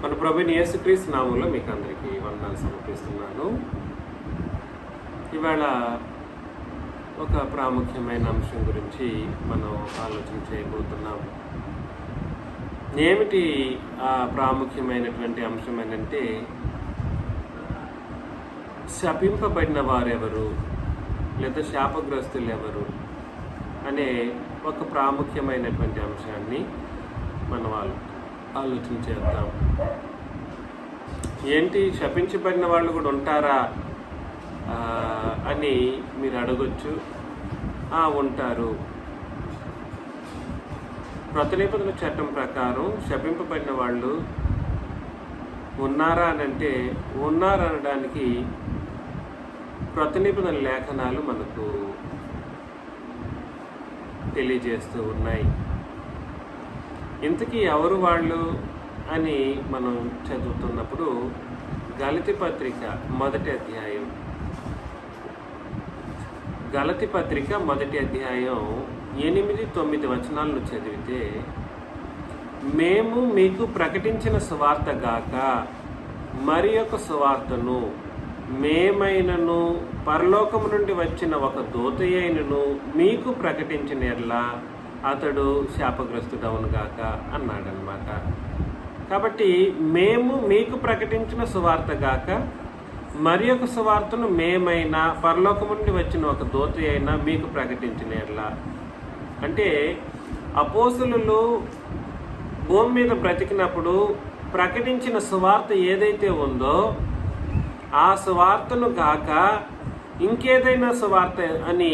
మన ప్రభువైన యేసుక్రీస్తు నామములో మీకు అందరికీ వందనాలు సమర్పిస్తున్నాను. ఇవాళ ఒక ప్రాముఖ్యమైన అంశం గురించి మనం ఆలోచన చేయబోతున్నాం. ఏమిటి ఆ ప్రాముఖ్యమైనటువంటి అంశం ఏంటంటే, శపింపబడిన వారెవరు లేదా శాపగ్రస్తులు ఎవరు అనే ఒక ప్రాముఖ్యమైనటువంటి అంశాన్ని మనం ఆలోచన చేద్దాం. ఏంటి, శపించబడిన వాళ్ళు కూడా ఉంటారా అని మీరు అడగొచ్చు. ఉంటారు. క్రొత్త నిబంధన చట్టం ప్రకారం శపింపబడిన వాళ్ళు ఉన్నారా అని అంటే, ఉన్నారనడానికి క్రొత్త నిబంధన లేఖనాలు మనకు తెలియజేస్తూ ఉన్నాయి. ఇంతకీ ఎవరు వాళ్ళు అని మనం చదువుతున్నప్పుడు గలతీ పత్రిక మొదటి అధ్యాయం 8-9 వచనాలను చదివితే, మేము మీకు ప్రకటించిన సువార్త గాక మరి ఒక సువార్తను మేమైనను పరలోకము నుండి వచ్చిన ఒక దూతయైనను మీకు ప్రకటించిన ఎడల అతడు శాపగ్రస్తుడవును గాక అన్నాడనమాట. కాబట్టి మేము మీకు ప్రకటించిన సువార్త గాక మరి ఒక సువార్తను మేమైనా పరలోకము నుండి వచ్చిన ఒక దూత అయినా మీకు ప్రకటించిన ఎడల, అంటే అపోస్తలులు భూమి మీద బ్రతికినప్పుడు ప్రకటించిన సువార్త ఏదైతే ఉందో ఆ సువార్తను గాక ఇంకేదైనా సువార్త అని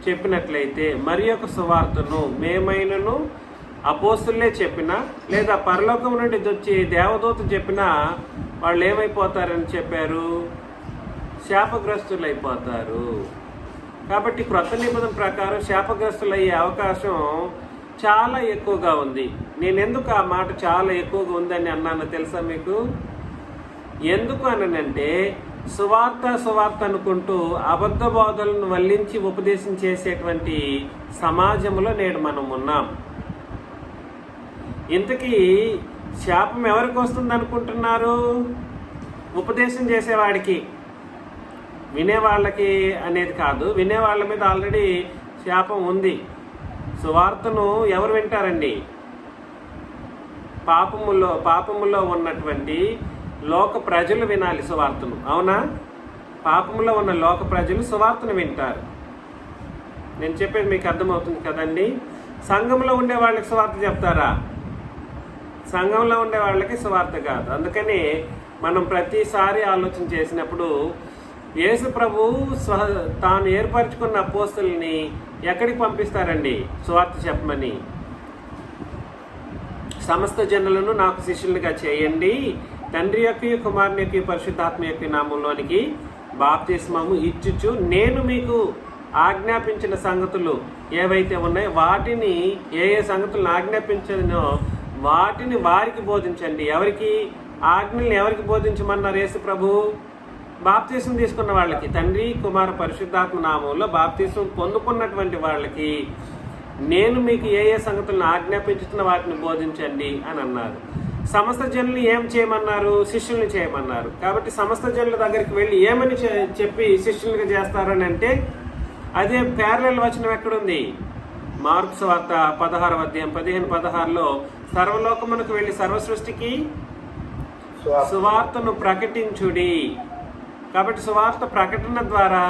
చెప్పినట్లయితే, మరి ఒక సువార్తను మేమైనను అపోస్తులే చెప్పినా లేదా పరలోకం నుండి వచ్చి దేవదూత చెప్పినా వాళ్ళు ఏమైపోతారని చెప్పారు? శాపగ్రస్తులు అయిపోతారు. కాబట్టి క్రొత్త నిబంధన ప్రకారం శాపగ్రస్తులు అయ్యే అవకాశం చాలా ఎక్కువగా ఉంది. నేను ఎందుకు ఆ మాట చాలా ఎక్కువగా ఉందని అన్నానో తెలుసా మీకు? ఎందుకు అనంటే, సువార్త అనుకుంటూ అబద్ధ బోధలను వల్లించి ఉపదేశం చేసేటువంటి సమాజంలో నేడు మనం ఉన్నాం. ఇంతకీ శాపం ఎవరికి వస్తుంది అనుకుంటున్నారు? ఉపదేశం చేసేవాడికి, వినేవాళ్ళకి అనేది కాదు. వినేవాళ్ళ మీద ఆల్రెడీ శాపం ఉంది. సువార్తను ఎవరు వింటారండి? పాపములో ఉన్నటువంటి లోక ప్రజలు వినాలి సువార్తను, అవునా? పాపంలో ఉన్న లోక ప్రజలు సువార్తను వింటారు. నేను చెప్పేది మీకు అర్థమవుతుంది కదండి. సంఘంలో ఉండే వాళ్ళకి సువార్త చెప్తారా? సంఘంలో ఉండే వాళ్ళకి సువార్త కాదు. అందుకని మనం ప్రతిసారి ఆలోచన చేసినప్పుడు యేసు ప్రభు తాను ఏర్పరచుకున్న అపోస్తలుని ఎక్కడికి పంపిస్తారండి సువార్త చెప్పమని? సమస్త జనులను నాకు శిష్యులుగా చేయండి, తండ్రి యొక్క కుమారుని యొక్క పరిశుద్ధాత్మ యొక్క నామంలోనికి బాప్తిస్మము ఇచ్చుచు నేను మీకు ఆజ్ఞాపించిన సంగతులు ఏవైతే ఉన్నాయో వాటిని, ఏ సంగతులను ఆజ్ఞాపించనో వాటిని వారికి బోధించండి. ఎవరికి ఆజ్ఞల్ని ఎవరికి బోధించమన్నారు యేసు ప్రభు? బాప్తిసం తీసుకున్న వాళ్ళకి, తండ్రి కుమార పరిశుద్ధాత్మ నామంలో బాప్తిసం పొందుకున్నటువంటి వాళ్ళకి నేను మీకు ఏ సంగతులను ఆజ్ఞాపించుతున్న వాటిని బోధించండి అని అన్నారు. సమస్త జనులు ఏం చేయమన్నారు? శిష్యుల్ని చేయమన్నారు. కాబట్టి సమస్త జనుల దగ్గరికి వెళ్ళి ఏమని చెప్పి శిష్యులుగా చేస్తారని అంటే, అదే ప్యారలల్ వచనం ఎక్కడుంది? మార్కు సువార్త 16వ అధ్యాయం 15-16లో సర్వలోకమునకు వెళ్ళి సర్వసృష్టికి సువార్తను ప్రకటించుడి. కాబట్టి సువార్త ప్రకటన ద్వారా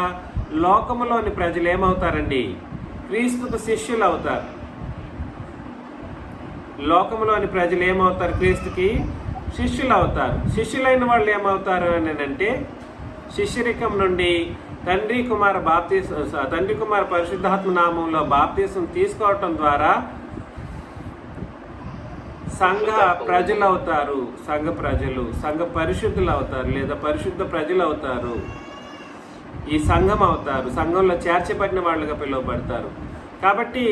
లోకములోని ప్రజలు ఏమవుతారండి? క్రీస్తుకు శిష్యులు అవుతారు. లోకములోని ప్రజలు ఏమవుతారు? క్రీస్తుకి శిష్యులు అవుతారు. శిష్యులైన వాళ్ళు ఏమవుతారు అని అంటే, శిష్యరికం నుండి తండ్రి కుమార పరిశుద్ధాత్మ నామంలో బాప్తిసం తీసుకోవటం ద్వారా సంఘ ప్రజలు అవుతారు. సంఘ పరిశుద్ధులు అవుతారు, లేదా పరిశుద్ధ ప్రజలు అవుతారు. ఈ సంఘం అవుతారు. సంఘంలో చేర్చబడిన వాళ్ళుగా పిలువబడతారు. కాబట్టి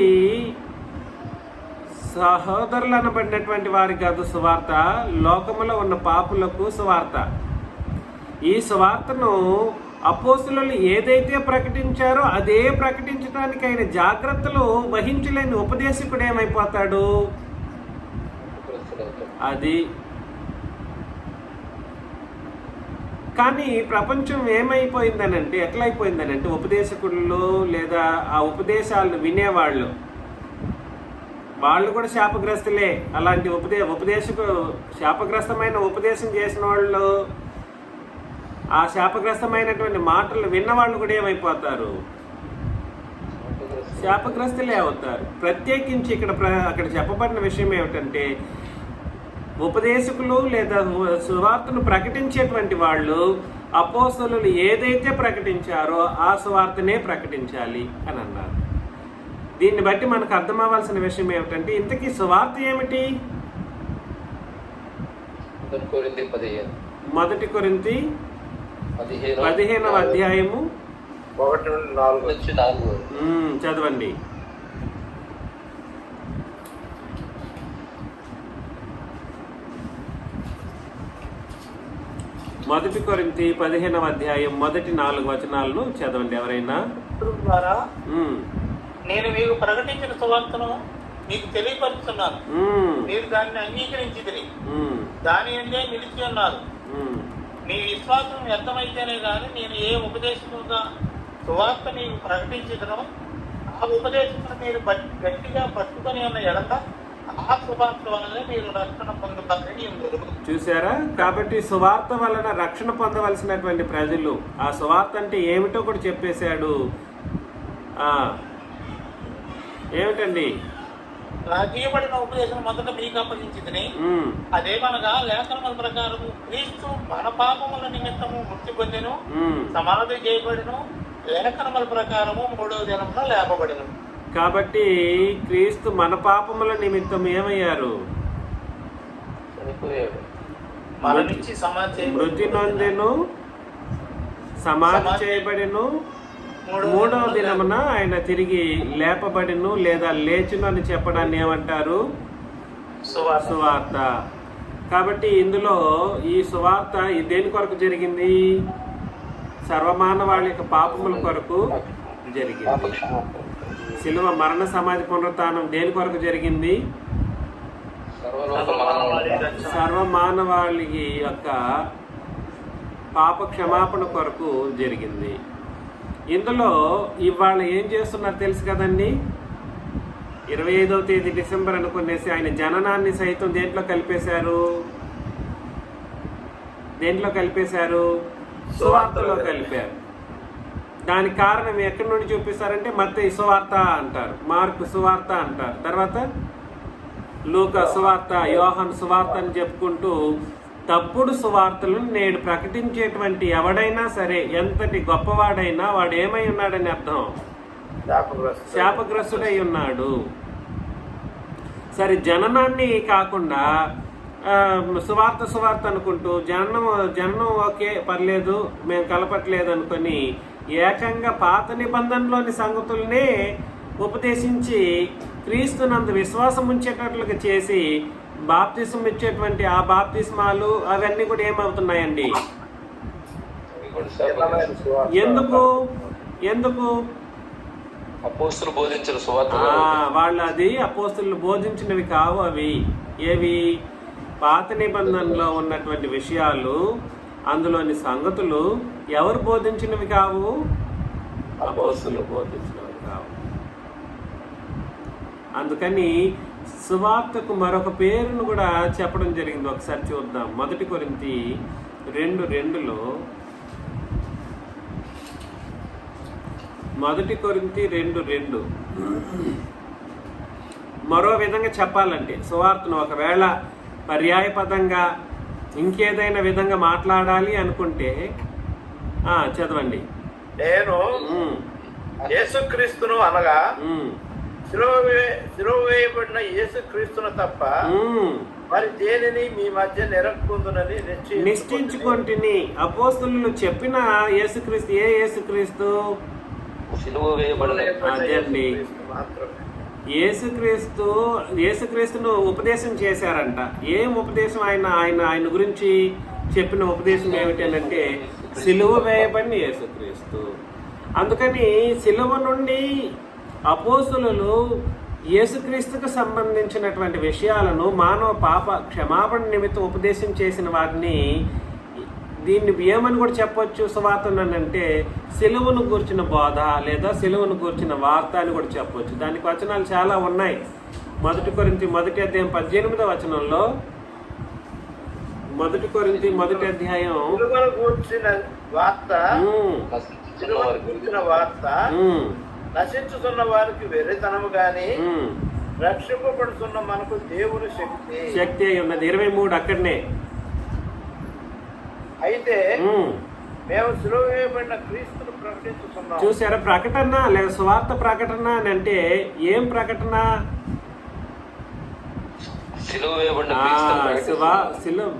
సహోదరులు అనబడినటువంటి వారికి కాదు సువార్త, లోకములో ఉన్న పాపులకు సువార్త. ఈ సువార్తను అపోస్తలులు ఏదైతే ప్రకటించారో అదే ప్రకటించడానికి ఆయన జాగ్రత్తలు వహించలేని ఉపదేశకుడు ఏమైపోతాడు? అది కానీ ప్రపంచం ఏమైపోయిందనంటే, ఎట్లా అయిపోయిందనంటే, ఉపదేశకుళ్ళు లేదా ఆ ఉపదేశాలను వినేవాళ్ళు వాళ్ళు కూడా శాపగ్రస్తులే. అలాంటి శాపగ్రస్తమైన ఉపదేశం చేసిన వాళ్ళు, ఆ శాపగ్రస్తమైనటువంటి మాటలు విన్నవాళ్ళు కూడా ఏమైపోతారు? శాపగ్రస్తులే అవుతారు. ప్రత్యేకించి అక్కడ చెప్పబడిన విషయం ఏమిటంటే, ఉపదేశకులు లేదా సువార్తను ప్రకటించేటువంటి వాళ్ళు అపోస్తలులు ఏదైతే ప్రకటించారో ఆ సువార్తనే ప్రకటించాలి అని అన్నారు. దీన్ని బట్టి మనకు అర్థం అవ్వాల్సిన విషయం ఏమిటంటే, ఇంతకీ సువార్త ఏమిటి? 1 కొరింథీ 15వ అధ్యాయము 1-4 చదవండి. మొదటి కొరింథీ 15వ అధ్యాయం మొదటి 4 వచనాలను చదవండి ఎవరైనా. నేను మీకు ప్రకటించిన సువార్తను మీకు తెలియపరుస్తున్నాను. మీరు దానిని అంగీకరించిదిరి, దాని అంటే నిలిచి ఉన్నారు. మీ విశ్వాసం వ్యర్థమైతేనే కానీ నేను ఏ ఉపదేశముగా సువార్త మీకు ప్రకటించదనో ఆ ఉపదేశమును మీరు గట్టిగా పట్టుకొని ఉన్న ఎడత ఆ సువార్త వలన మీరు రక్షణ పొందుతారని ఉండదు. చూసారా? కాబట్టి సువార్త వలన రక్షణ పొందవలసినటువంటి ప్రజలు ఆ సువార్త అంటే ఏమిటో కూడా చెప్పేశాడు. ఏమిటండి? తీయబడిన ఉపదేశం మొదట మీకు అప్పగించింది. అదేమనగా లేఖనముల ప్రకారము క్రీస్తు మన పాపముల నిమిత్తము మృతి పొందెను, సమాధి చేయబడిను, లేఖనముల ప్రకారము 3వ దినమున లేపబడిను. కాబట్టి క్రీస్తు మన పాపముల నిమిత్తం ఏమయ్యారు? మృతి నొందెను, సమాధి చేయబడిను, 3వ దినమున ఆయన తిరిగి లేపబడిను లేదా లేచును అని చెప్పడాన్ని ఏమంటారు? సువార్త. కాబట్టి ఇందులో ఈ సువార్త దేని కొరకు జరిగింది? సర్వమానవాళి యొక్క పాపముల కొరకు జరిగింది. శిలువ మరణ సమాధి పునరుత్థానం దేని కొరకు జరిగింది? సర్వమానవాళి యొక్క పాప క్షమాపణ కొరకు జరిగింది. ఇందులో ఇవాళ ఏం చేస్తున్నారు తెలుసు కదండి. 25వ తేదీ డిసెంబర్ అనుకునేసి ఆయన జననాన్ని సైతం దేంట్లో కలిపేశారు? సువార్తలో కలిపారు. దానికి కారణం ఎక్కడి నుండి చూపిస్తారంటే, మత్తయి సువార్త అంటారు, మార్కు సువార్త అంటారు, తర్వాత లూకా సువార్త, యోహాను సువార్త అని చెప్పుకుంటూ తప్పుడు సువార్తలను నేడు ప్రకటించేటువంటి ఎవడైనా సరే, ఎంతటి గొప్పవాడైనా వాడు ఏమై ఉన్నాడని అర్థం? శాపగ్రస్తుడై ఉన్నాడు. సరే, జననాన్ని కాకుండా సువార్త అనుకుంటూ జననం ఓకే పర్లేదు మేము కలపట్లేదు అనుకొని ఏకంగా పాత నిబంధనలోని సంగతులనే ఉపదేశించి క్రీస్తునందు విశ్వాసం ఉంచేటట్లుగా చేసి బాప్తిసం ఇచ్చేటువంటి ఆ బాప్తిస్మాలు అవన్నీ కూడా ఏమవుతున్నాయండి? ఎందుకు అపోస్తులు బోధించిన సువార్త వాళ్ళు అది అపోస్తులు బోధించినవి కావు. అవి ఏవి? పాత నిబంధనలో ఉన్నటువంటి విషయాలు, అందులోని సంగతులు ఎవరు బోధించినవి కావు? అపోస్తులు బోధించినవి కావు. అందుకని సువార్తకు మరొక పేరును కూడా చెప్పడం జరిగింది. ఒకసారి చూద్దాం. 1 కొరింథీ 2:2లో 1 కొరింథీ 2:2 మరో విధంగా చెప్పాలంటే, సువార్తను ఒకవేళ పర్యాయపదంగా ఇంకేదైనా విధంగా మాట్లాడాలి అనుకుంటే చదవండి. నేను యేసుక్రీస్తును అనగా శిలువ వేయబడిన యేసుక్రీస్తును తప్ప మరి దేనిని మీ మధ్య నిరక్కుందునని నిశ్చయించుకొంటిని. అపోస్తలులు చెప్పిన యేసుక్రీస్తు ఏ యేసుక్రీస్తు? శిలువ వేయబడిన అదండి. యేసుక్రీస్తును ఉపదేశం చేశారంట. ఏం ఉపదేశం? ఆయన గురించి చెప్పిన ఉపదేశం ఏమిటి అంటే, సిలువ వేయబడిన యేసుక్రీస్తు. అందుకని సిలువ నుండి అపోస్తులు యేసుక్రీస్తుకు సంబంధించినటువంటి విషయాలను మానవ పాప క్షమాపణ నిమిత్తం ఉపదేశం చేసిన వారిని దీన్ని ఏమని కూడా చెప్పొచ్చు సువార్త అంటే సిలువను గూర్చిన బోధ లేదా సిలువను గూర్చిన వార్త అని కూడా చెప్పొచ్చు. దానికి వచనాలు చాలా ఉన్నాయి. 1 కొరింథీ 1:18 వచనంలో 1 కొరింథీ 1 సిలువను గూర్చిన వార్త, సిలువను గూర్చిన వార్త నశించుతున్న వారికి వెర్రితనము గాని రక్షింపబడుతున్న మనకు దేవుని శక్తి అయి ఉన్నది. 23 అక్కడనే. అయితే మేము సిలువ వేయబడిన క్రీస్తును ప్రకటించుతున్నాం. చూసారా? ప్రకటన లేదా స్వార్థ ప్రకటన అని అంటే ఏం ప్రకటన?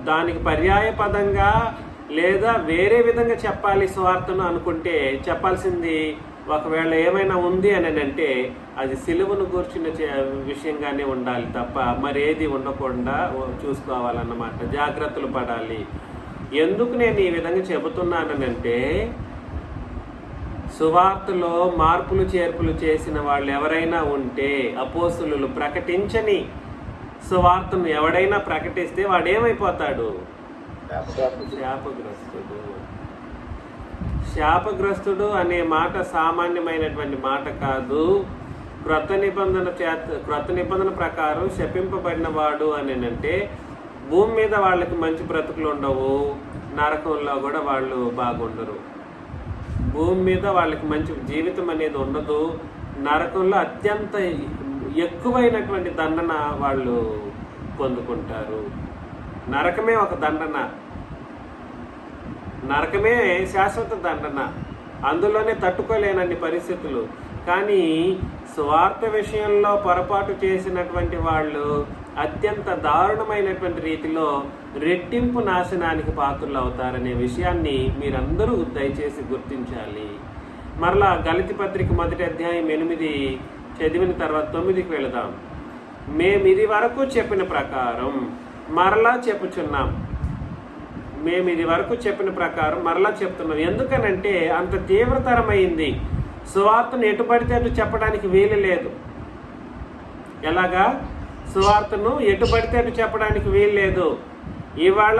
దానికి పర్యాయ పదంగా లేదా వేరే విధంగా చెప్పాలి స్వార్థను అనుకుంటే చెప్పాల్సింది ఒకవేళ ఏమైనా ఉంది అని అంటే అది సిలువను గూర్చిన విషయంగానే ఉండాలి తప్ప మరేది ఉండకుండా చూసుకోవాలన్నమాట. జాగ్రత్తలు పడాలి. ఎందుకు నేను ఈ విధంగా చెబుతున్నానంటే సువార్తలో మార్పులు చేర్పులు చేసిన వాళ్ళు ఎవరైనా ఉంటే అపోస్తులు ప్రకటించని సువార్తను ఎవడైనా ప్రకటిస్తే వాడేమైపోతాడు? శాపగ్రస్తుడు. శాపగ్రస్తుడు అనే మాట సామాన్యమైనటువంటి మాట కాదు. క్రొత్త నిబంధన ప్రకారం శపింపబడిన వాడు అని అంటే భూమి మీద వాళ్ళకి మంచి బ్రతుకులు ఉండవు, నరకంలో కూడా వాళ్ళు బాగుండరు. భూమి మీద వాళ్ళకి మంచి జీవితం అనేది ఉండదు, నరకంలో అత్యంత ఎక్కువైనటువంటి దండన వాళ్ళు పొందుకుంటారు. నరకమే ఒక దండన, నరకమే శాశ్వత దండన, అందులోనే తట్టుకోలేనన్ని పరిస్థితులు. కానీ స్వార్థ విషయంలో పొరపాటు చేసినటువంటి వాళ్ళు అత్యంత దారుణమైనటువంటి రీతిలో రెట్టింపు నాశనానికి పాత్రలు అవుతారనే విషయాన్ని మీరందరూ దయచేసి గుర్తించాలి. మరలా గలతీ పత్రిక 1:8 చదివిన తర్వాత 9కి వెళదాం. మేము ఇది వరకు చెప్పిన ప్రకారం మరలా చెప్పుచున్నాం. మేము ఇది వరకు చెప్పిన ప్రకారం మరలా చెప్తున్నాం. ఎందుకనంటే అంత తీవ్రతరమైంది. సువార్తను ఎటు పడితే అటు చెప్పడానికి వీలు లేదు. ఎలాగా? సువార్తను ఎటు పడితే అటు చెప్పడానికి వీలు లేదు. ఇవాళ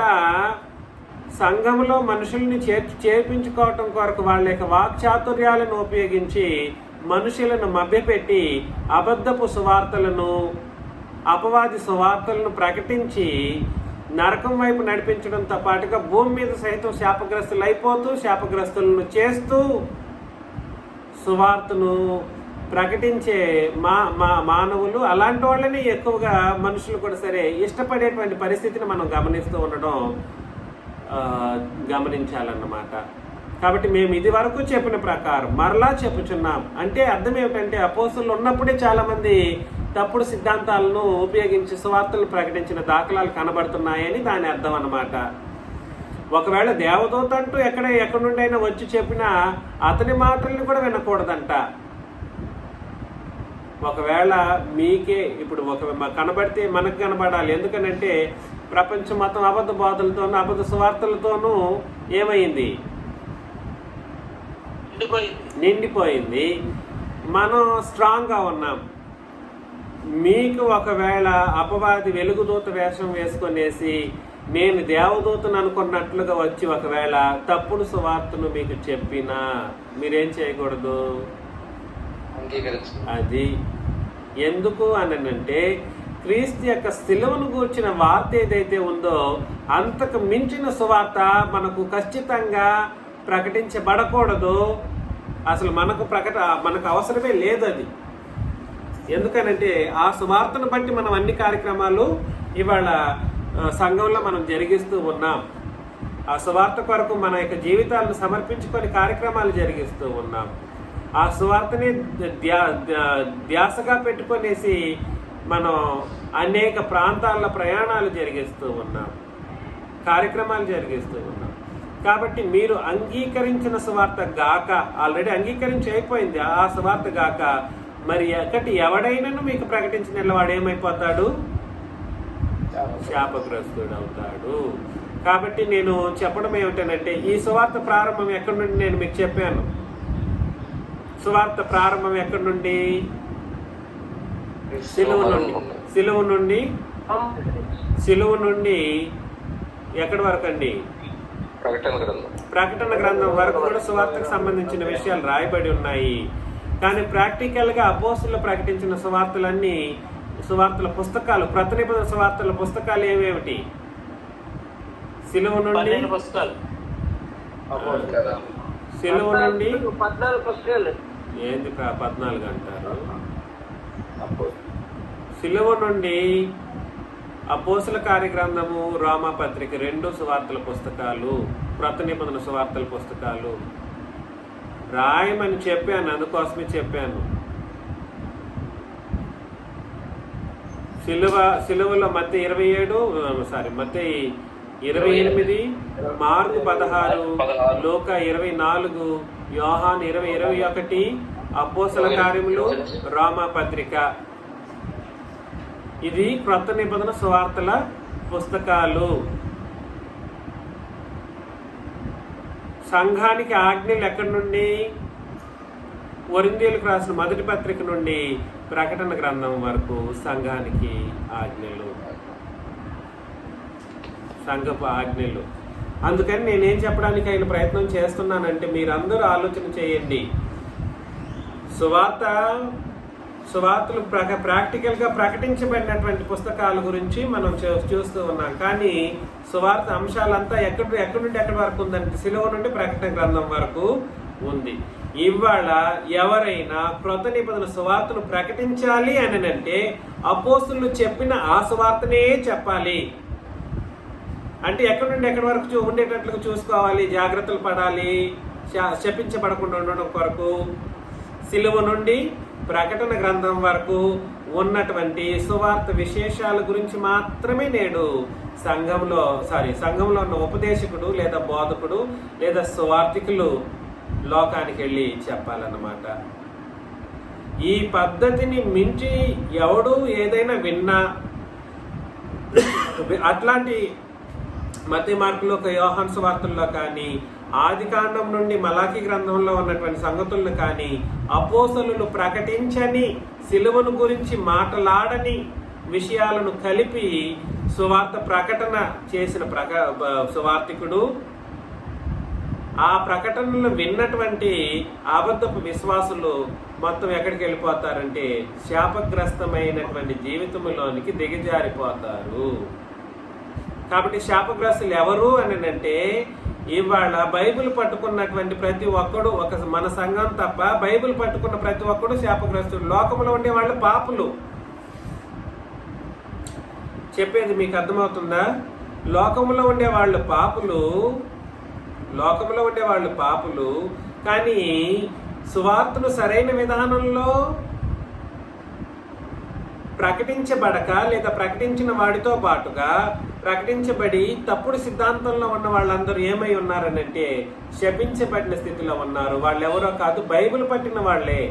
సంఘంలో మనుషుల్ని చేర్పించుకోవటం కొరకు వాళ్ళ యొక్క వాక్చాతుర్యాలను ఉపయోగించి మనుషులను మభ్యపెట్టి అబద్ధపు సువార్తలను, అపవాది సువార్తలను ప్రకటించి నరకం వైపు నడిపించడంతో పాటుగా భూమి మీద సైతం శాపగ్రస్తులు అయిపోతూ శాపగ్రస్తులను చేస్తూ సువార్తను ప్రకటించే మానవులు అలాంటి వాళ్ళని ఎక్కువగా మనుషులు కూడా సరే ఇష్టపడేటువంటి పరిస్థితిని మనం గమనిస్తూ ఉండడం గమనించాలన్నమాట. కాబట్టి మేము ఇది వరకు చెప్పిన ప్రకారం మరలా చెప్పుచున్నాం అంటే అర్థం ఏమిటంటే అపోస్తులు ఉన్నప్పుడే చాలామంది తప్పుడు సిద్ధాంతాలను ఉపయోగించి సువార్తలు ప్రకటించిన దాఖలాలు కనబడుతున్నాయని దాని అర్థం అన్నమాట. ఒకవేళ దేవదూత అంటూ ఎక్కడి నుండైనా వచ్చి చెప్పినా అతని మాటల్ని కూడా వినకూడదంట. ఒకవేళ మీకే ఇప్పుడు కనబడితే మనకు కనబడాలి. ఎందుకనంటే ప్రపంచం మొత్తం అబద్ధ బోధలతోనూ అబద్ధ సువార్తలతోనూ ఏమైంది? నిండిపోయింది. మనం స్ట్రాంగ్గా ఉన్నాం. మీకు ఒకవేళ అపవాది వెలుగుదూత వేషం వేసుకొనేసి నేను దేవదూతను అనుకున్నట్లుగా వచ్చి ఒకవేళ తప్పుడు సువార్తను మీకు చెప్పినా మీరేం చేయకూడదు? అది ఎందుకు అనంటే క్రీస్తు యొక్క సిలువను గూర్చిన వార్త ఏదైతే ఉందో అంతకు మించిన సువార్త మనకు ఖచ్చితంగా ప్రకటించబడకూడదు. అసలు మనకు అవసరమే లేదు అది. ఎందుకనంటే ఆ సువార్తను బట్టి మనం అన్ని కార్యక్రమాలు ఇవాళ సంఘంలో మనం జరిగిస్తూ ఉన్నాం. ఆ సువార్త కొరకు మన యొక్క జీవితాలను సమర్పించుకొని కార్యక్రమాలు జరిగిస్తూ ఉన్నాం. ఆ సువార్తని ధ్యాసగా పెట్టుకొనేసి మనం అనేక ప్రాంతాల్లో ప్రయాణాలు జరిగిస్తూ ఉన్నాం, కార్యక్రమాలు జరిగిస్తూ ఉన్నాం. కాబట్టి మీరు అంగీకరించిన సువార్త గాక, ఆల్రెడీ అంగీకరించి అయిపోయింది ఆ సువార్త గాక, మరి ఎవడైనాను మీకు ప్రకటించిన వాడు ఏమైపోతాడు? శాపగ్రస్తుడు అవుతాడు. కాబట్టి నేను చెప్పడం ఏమిటంటే ఈ సువార్త ప్రారంభం ఎక్కడి నుండి నేను మీకు చెప్పాను. సువార్త ప్రారంభం ఎక్కడి నుండి? సిలువ నుండి ఎక్కడి వరకు అండి? ప్రకటన గ్రంథం వరకు కూడా సువార్తకు సంబంధించిన విషయాలు రాయబడి ఉన్నాయి. కానీ ప్రాక్టికల్ గా అపోస్తులు ప్రకటించిన సువార్తలన్నీ సువార్తల పుస్తకాలు, క్రొత్త నిబంధన సువార్తల పుస్తకాలు ఏవేమిటి? సిలువ నుండి సిలువ నుండి 14 పుస్తకాలు. ఏంది 14 అంటారు? సిలువ నుండి అపోస్తుల కార్యగ్రంథము, రోమా పత్రిక 2 సువార్తల పుస్తకాలు, క్రొత్త నిబంధన సువార్తల పుస్తకాలు రాయమని చెప్పాను, అందుకోసమే చెప్పాను. సిలువలో మత్తయి 28, మార్కు 16, లూకా 24, యోహాను 20-21, అపోస్తల కార్యములు, రోమా పత్రిక. ఇది క్రొత్త నిబంధన సువార్తల పుస్తకాలు. సంఘానికి ఆజ్ఞలు ఎక్కడి నుండి? కొరింథీయులకు రాసిన మొదటి పత్రిక నుండి ప్రకటన గ్రంథం వరకు సంఘానికి ఆజ్ఞలు, సంఘపు ఆజ్ఞలు. అందుకని నేనేం చెప్పడానికి ఆయన ప్రయత్నం చేస్తున్నానంటే, మీరందరూ ఆలోచన చేయండి. సువార్తలు ప్రాక్టికల్గా ప్రకటించబడినటువంటి పుస్తకాల గురించి మనం చూస్తూ ఉన్నాం. కానీ సువార్త అంశాలంతా ఎక్కడి నుండి ఎక్కడి వరకు ఉందంటే సిలువ నుండి ప్రకటన గ్రంథం వరకు ఉంది. ఇవాళ ఎవరైనా క్రొత్త నిబంధన సువార్తను ప్రకటించాలి అని అంటే అపోస్తులు చెప్పిన ఆ సువార్తనే చెప్పాలి. అంటే ఎక్కడి నుండి ఎక్కడి వరకు ఉండేటట్లుగా చూసుకోవాలి, జాగ్రత్తలు పడాలి, శపించబడకుండా ఉండడం కొరకు. సిలువ నుండి ప్రకటన గ్రంథం వరకు ఉన్నటువంటి సువార్త విశేషాల గురించి మాత్రమే నేడు సంఘంలో ఉన్న ఉపదేశకుడు లేదా బోధకుడు లేదా సువార్తికులు లోకానికి వెళ్ళి చెప్పాలన్నమాట. ఈ పద్ధతిని మించి ఎవడు ఏదైనా విన్నా, అట్లాంటి మత్తయి, మార్కులో, యోహాను సువార్తల్లో కానీ, ఆది కాండం నుండి మలాకి గ్రంథంలో ఉన్నటువంటి సంగతులను కానీ, అపోస్తలులు ప్రకటించని, సిలువను గురించి మాట్లాడని విషయాలను కలిపి సువార్త ప్రకటన చేసిన సువార్తికుడు, ఆ ప్రకటనలు విన్నటువంటి అబద్ధపు విశ్వాసులు మొత్తం ఎక్కడికి వెళ్ళిపోతారంటే శాపగ్రస్తమైనటువంటి జీవితంలోనికి దిగజారిపోతారు. కాబట్టి శాపగ్రస్తులు ఎవరు అని అంటే, ఇవాళ బైబిల్ పట్టుకున్నటువంటి ప్రతి ఒక్కడు, మన సంఘం తప్ప బైబిల్ పట్టుకున్న ప్రతి ఒక్కడు శాపగ్రస్తుడు. లోకంలో ఉండే వాళ్ళు పాపులు. చెప్పేది మీకు అర్థమవుతుందా? లోకంలో ఉండే వాళ్ళు పాపులు, కానీ సువార్తను సరైన విధానంలో ప్రకటించబడక లేదా ప్రకటించిన వాడితో పాటుగా ప్రకటించబడి తప్పుడు సిద్ధాంతంలో ఉన్న వాళ్ళందరూ ఏమై ఉన్నారనంటే శపించబడిన స్థితిలో ఉన్నారు. వాళ్ళు ఎవరో కాదు, బైబిల్ పట్టిన వాళ్ళే.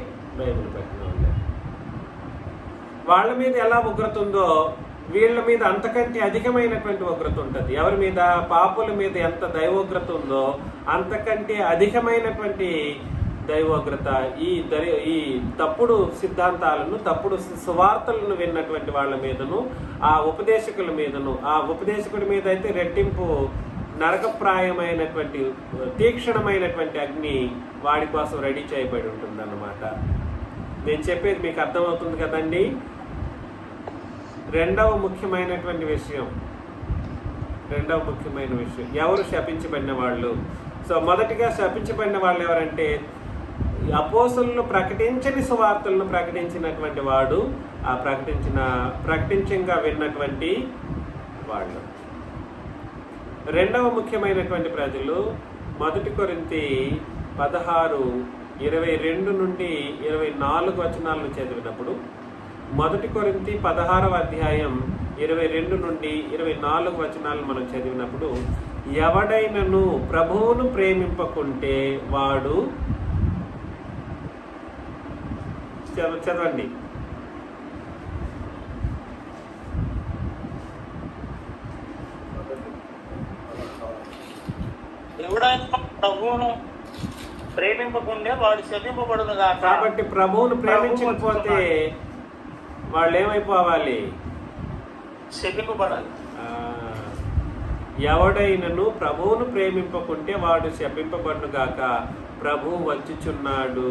వాళ్ళ మీద ఎలా ఉగ్రత ఉందో వీళ్ళ మీద అంతకంటే అధికమైనటువంటి ఉగ్రత ఉంటుంది. ఎవరి మీద? పాపుల మీద ఎంత దైవోగ్రత ఉందో అంతకంటే అధికమైనటువంటి దైవోగ్రత ఈ తప్పుడు సిద్ధాంతాలను, తప్పుడు సువార్తలను విన్నటువంటి వాళ్ళ మీదను, ఆ ఉపదేశకుల మీదను, ఆ ఉపదేశకుడి మీద అయితే రెట్టింపు నరకప్రాయమైనటువంటి తీక్షణమైనటువంటి అగ్ని వాడి కోసం రెడీ చేయబడి ఉంటుందన్నమాట. నేను చెప్పేది మీకు అర్థమవుతుంది కదండి. రెండవ ముఖ్యమైనటువంటి విషయం ఎవరు శపించబడిన వాళ్ళు. సో మొదటిగా శపించబడిన వాళ్ళు ఎవరంటే అపోస్తలులు ప్రకటించని సువార్తలను ప్రకటించినటువంటి వాడు, ఆ ప్రకటించంగా విన్నటువంటి వాళ్ళు. రెండవ ముఖ్యమైనటువంటి ప్రజలు 1 కొరింథీ 16:22 నుండి 24 వచనాలను చదివినప్పుడు, 1 కొరింథీ 16వ అధ్యాయం 22 నుండి 24 వచనాలను మనం చదివినప్పుడు, ఎవడైనను ప్రభువును ప్రేమింపకుంటే వాడు, చదవండి. ఎవడైనా ప్రభువును ప్రేమింపకుండే వాడు శపింపబడును గాక. కాబట్టి ప్రభువును ప్రేమించకపోతే వాళ్ళు ఏమైపోవాలి? శపింపబడాలి. ఎవడైనను ప్రభువును ప్రేమింపకుంటే వాడు శపింపబడుగాక. ప్రభువు వచ్చుచున్నాడు.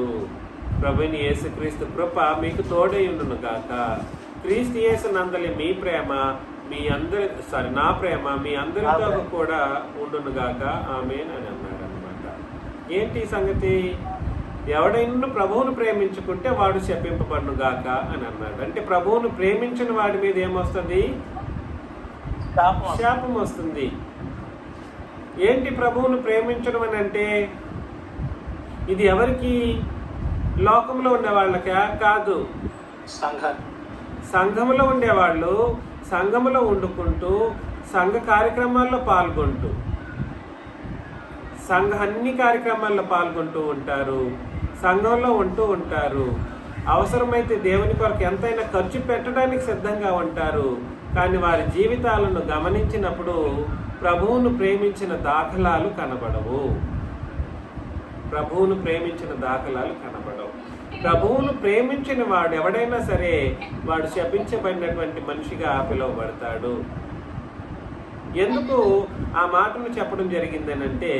ప్రభుని యేసుక్రీస్తు కృప మీకు తోడైయుండును గాక. క్రీస్తు యేసు నందలి మీ ప్రేమ నా ప్రేమ మీ అందరితో కూడా ఉండును గాక. ఆమేన్ అని అన్నాడు అనమాట. ఏంటి సంగతి? ఎవడైనా ప్రభువును ప్రేమించుకుంటే వాడు శపింపబడును గాక అని అన్నాడు. అంటే ప్రభువును ప్రేమించిన వాడి మీద ఏమొస్తుంది? శాపం వస్తుంది. ఏంటి ప్రభువును ప్రేమించడం అని అంటే? ఇది ఎవరికి? లోకంలో ఉండే వాళ్ళకా? కాదు. సంఘంలో ఉండేవాళ్ళు సంఘంలో వండుకుంటూ సంఘ కార్యక్రమాల్లో పాల్గొంటూ అన్ని కార్యక్రమాల్లో పాల్గొంటూ ఉంటారు. సంఘంలో ఉంటూ ఉంటారు. అవసరమైతే దేవుని కొరకు ఎంతైనా ఖర్చు పెట్టడానికి సిద్ధంగా ఉంటారు. కానీ వారి జీవితాలను గమనించినప్పుడు ప్రభువును ప్రేమించిన దాఖలాలు కనబడవు. ప్రభువును ప్రేమించిన దాఖలాలు కనబడవు. ప్రభువును ప్రేమించిన వాడు ఎవడైనా సరే వాడు శపించబడినటువంటి మనిషిగా పిలువబడతాడు. ఎందుకు ఆ మాటను చెప్పడం జరిగిందనంటే,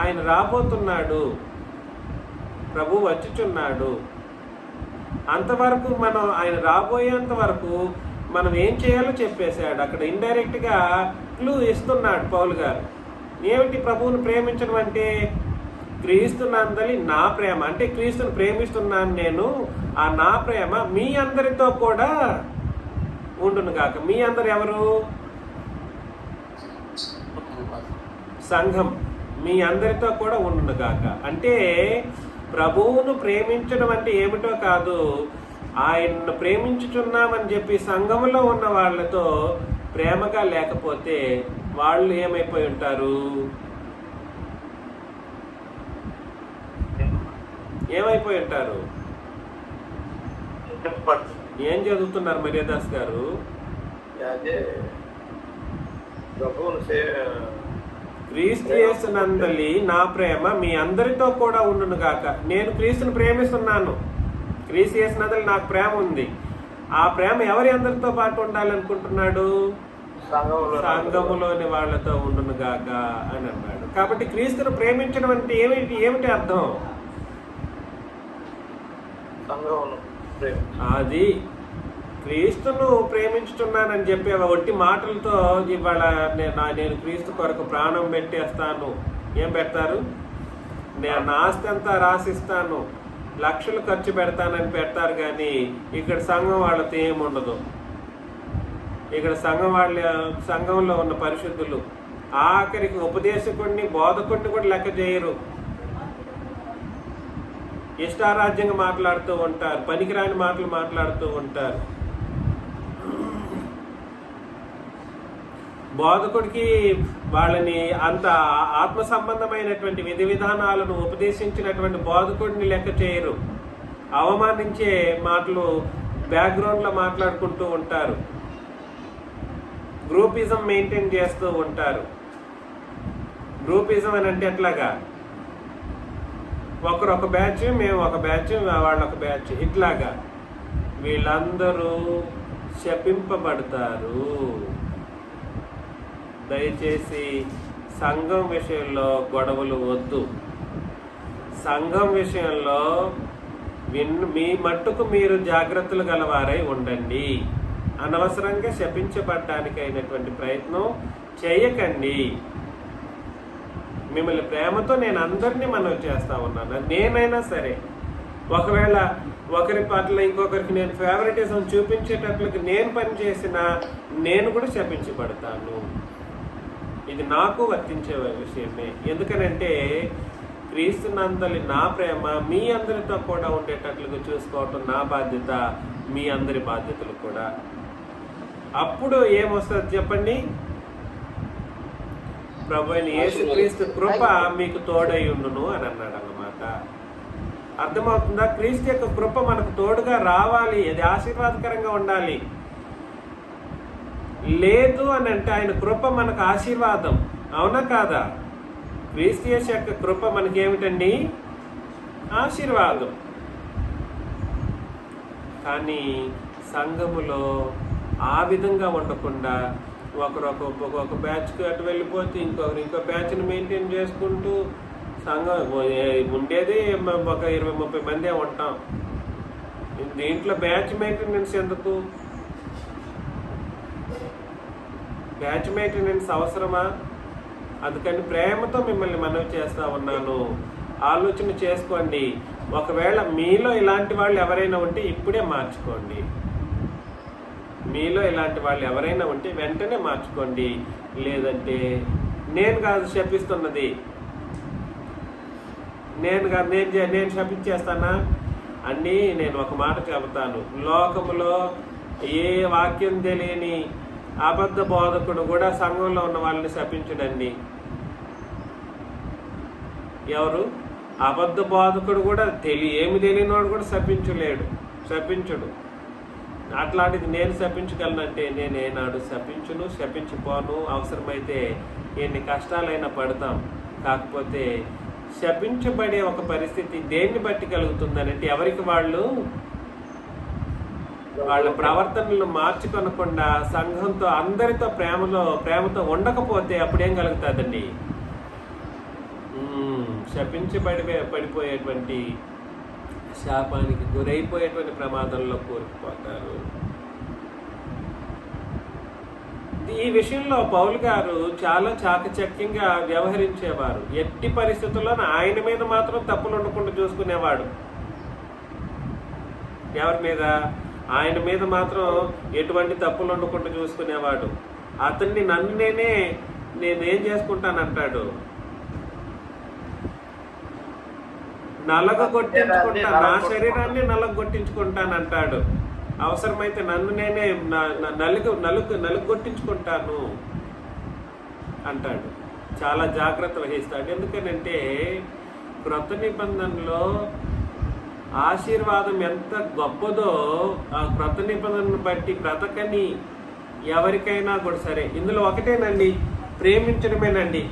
ఆయన రాబోతున్నాడు, ప్రభు వచ్చుచున్నాడు. అంతవరకు మనం ఆయన రాబోయేంత వరకు మనం ఏం చేయాలో చెప్పేశాడు. అక్కడ ఇండైరెక్ట్గా క్లూ ఇస్తున్నాడు పౌలు గారు. ఏమిటి ప్రభువును ప్రేమించడం అంటే? క్రీస్తు నందలి నా ప్రేమ, అంటే క్రీస్తుని ప్రేమిస్తున్నాను నేను, ఆ నా ప్రేమ మీ అందరితో కూడా ఉండును గాక. మీ అందరు ఎవరు? సంఘం. మీ అందరితో కూడా ఉండును గాక. అంటే ప్రభువును ప్రేమించడం అంటే ఏమిటో కాదు, ఆయన్ను ప్రేమించుచున్నామని చెప్పి సంఘంలో ఉన్న వాళ్ళతో ప్రేమగా లేకపోతే వాళ్ళు ఏమైపోయి ఉంటారు? ఏమైపోయి ఉంటారు? ఏం చదువుతున్నారు మర్యాదాస్ గారు? క్రీస్తు యేసు నందలి నా ప్రేమ మీ అందరితో కూడా ఉండును గాక. నేను క్రీస్తుని ప్రేమిస్తున్నాను. క్రీస్తు యేసు నందలి నాకు ప్రేమ ఉంది. ఆ ప్రేమ ఎవరి అందరితో పాటు ఉండాలనుకుంటున్నాడు? సంఘములోని వాళ్ళతో ఉండును గాక అని అన్నాడు. కాబట్టి క్రీస్తును ప్రేమించడం అంటే ఏమిటి అర్థం? అది క్రీస్తును ప్రేమించుతున్నానని చెప్పి ఒట్టి మాటలతో ఇవాళ నేను క్రీస్తు కొరకు ప్రాణం పెట్టేస్తాను. ఏం పెడతారు? నేను నా ఆస్తి అంతా రాసిస్తాను, లక్షలు ఖర్చు పెడతానని పెడతారు. కానీ ఇక్కడ సంఘం వాళ్ళతో ఏముండదు. ఇక్కడ సంఘంలో ఉన్న పరిశుద్ధులు ఆఖరికి ఉపదేశకుడిని బోధకుడిని కూడా లెక్క చేయరు. ఇష్టారాజ్యంగా మాట్లాడుతూ ఉంటారు, పనికిరాని మాటలు మాట్లాడుతూ ఉంటారు. బోధకుడికి వాళ్ళని అంత ఆత్మ సంబంధమైనటువంటి విధి విధానాలను ఉపదేశించినటువంటి బోధకుడిని లెక్క చేయరు. అవమానించే మాటలు బ్యాక్గ్రౌండ్లో మాట్లాడుకుంటూ ఉంటారు. గ్రూపిజం మెయింటైన్ చేస్తూ ఉంటారు. గ్రూపిజం అని అంటే ఎట్లాగా? ఒకరు ఒక బ్యాచ్, మేము ఒక బ్యాచ్, వాళ్ళొక బ్యాచ్, ఇట్లాగా వీళ్ళందరూ శపింపబడతారు. దయచేసి సంఘం విషయంలో గొడవలు వద్దు. సంఘం విషయంలో మీ మట్టుకు మీరు జాగ్రత్తలు గలవారై ఉండండి. అనవసరంగా శపించబడ్డానికి అయినటువంటి ప్రయత్నం చేయకండి. మిమ్మల్ని ప్రేమతో నేను అందరినీ మనవి చేస్తా ఉన్నాను. నేనైనా సరే ఒకవేళ ఒకరి పట్ల ఇంకొకరికి నేను ఫేవరెటిజం చూపించేటట్లుగా నేను పనిచేసినా నేను కూడా శపించబడతాను. ఇది నాకు వర్తించే విషయమే. ఎందుకనంటే క్రీస్తునందలి నా ప్రేమ మీ అందరితో కూడా ఉండేటట్లుగా చూసుకోవటం నా బాధ్యత, మీ అందరి బాధ్యతలు కూడా. అప్పుడు ఏమొస్తుంది చెప్పండి? ప్రభు అయిన యేసుక్రీస్తు కృప మీకు తోడై ఉండును అని అన్నాడు అన్నమాట. అర్థమవుతుందా? క్రీస్తు యొక్క కృప మనకు తోడుగా రావాలి, అది ఆశీర్వాదకరంగా ఉండాలి. లేదు అని అంటే ఆయన కృప మనకు ఆశీర్వాదం. అవునా కాదా? క్రీస్తు యేసు యొక్క కృప మనకి ఏమిటండి? ఆశీర్వాదం. కానీ సంఘములో ఆ విధంగా ఉండకుండా ఒకరు ఒక బ్యాచ్కి అటు వెళ్ళిపోతే ఇంకో బ్యాచ్ని మెయింటైన్ చేసుకుంటూ సంఘం ఉండేది ఒక 20-30 మందే ఉంటాం. దీంట్లో బ్యాచ్ మెయింటెనెన్స్ ఎందుకు? బ్యాచ్ మెయింటెనెన్స్ అవసరమా? అందుకని ప్రేమతో మిమ్మల్ని మనవి చేస్తా ఉన్నాను, ఆలోచన చేసుకోండి. ఒకవేళ మీలో ఇలాంటి వాళ్ళు ఎవరైనా ఉంటే ఇప్పుడే మార్చుకోండి. మీలో ఇలాంటి వాళ్ళు ఎవరైనా ఉంటే వెంటనే మార్చుకోండి. లేదంటే నేను కాదు శపిస్తున్నది, నేను శపించేస్తానా అన్నీ. నేను ఒక మాట చెబుతాను, లోకములో ఏ వాక్యం తెలియని అబద్ధ బోధకుడు కూడా సంఘంలో ఉన్న వాళ్ళని శపించడండి. ఎవరు? అబద్ధ బోధకుడు కూడా ఏమి తెలియనివాడు కూడా శపించుడు. అట్లాంటిది నేను శపించగలనంటే నేను ఏనాడు శపించిపోను. అవసరమైతే ఎన్ని కష్టాలైనా పడతాం. కాకపోతే శపించబడే ఒక పరిస్థితి దేన్ని బట్టి కలుగుతుందనంటే ఎవరికి వాళ్ళు వాళ్ళ ప్రవర్తనలు మార్చుకొనకుండా సంఘంతో అందరితో ప్రేమతో ఉండకపోతే అప్పుడేం కలుగుతుందండి? పడిపోయేటువంటి శాపానికి గురైపోయేటువంటి ప్రమాదంలో కూరుకుపోతారు. ఈ విషయంలో పౌలు గారు చాలా చాకచక్యంగా వ్యవహరించేవారు. ఎట్టి పరిస్థితుల్లోనూ ఆయన మీద మాత్రం తప్పులు ఉండకుండా చూసుకునేవాడు. ఎవరి మీద? ఆయన మీద మాత్రం ఎటువంటి తప్పులు ఉండకుండా చూసుకునేవాడు. అతన్ని నేనేం చేసుకుంటానంటాడు. నా శరీరాన్ని నలగొట్టించుకుంటానంటాడు. అవసరమైతే నన్ను నేనే నలుగొట్టించుకుంటాను అంటాడు. చాలా జాగ్రత్త వహిస్తాడు. ఎందుకనంటే క్రొత్త నిబంధనలో ఆశీర్వాదం ఎంత గొప్పదో ఆ క్రొత్త నిబంధనను బట్టి బ్రతకని ఎవరికైనా కూడా సరే, ఇందులో ఒకటేనండి, ప్రేమించడమేనండి.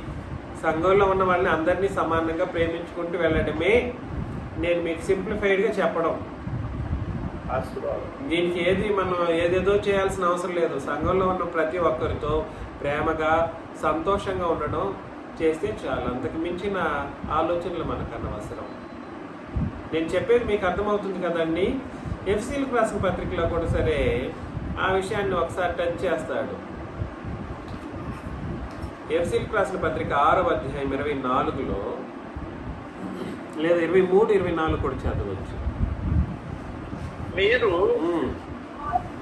సంఘంలో ఉన్న వాళ్ళని అందరినీ సమానంగా ప్రేమించుకుంటూ వెళ్ళడమే నేను మీకు సింప్లిఫైడ్గా చెప్పడం. దీనికి మనం ఏదేదో చేయాల్సిన అవసరం లేదు. సంఘంలో ఉన్న ప్రతి ఒక్కరితో ప్రేమగా సంతోషంగా ఉండడం చేస్తే చాలు. అంతకు మించిన ఆలోచనలు మనకు అనవసరం. నేను చెప్పేది మీకు అర్థమవుతుంది కదండి. ఎఫ్సీలకు రాసిన పత్రికలో కూడా సరే ఆ విషయాన్ని ఒకసారి టచ్ చేస్తాడు. ఎఫ్సీలకు రాసిన పత్రిక 6వ అధ్యాయం 24లో లేదా 23-24 కూడా చదవచ్చు. మీరు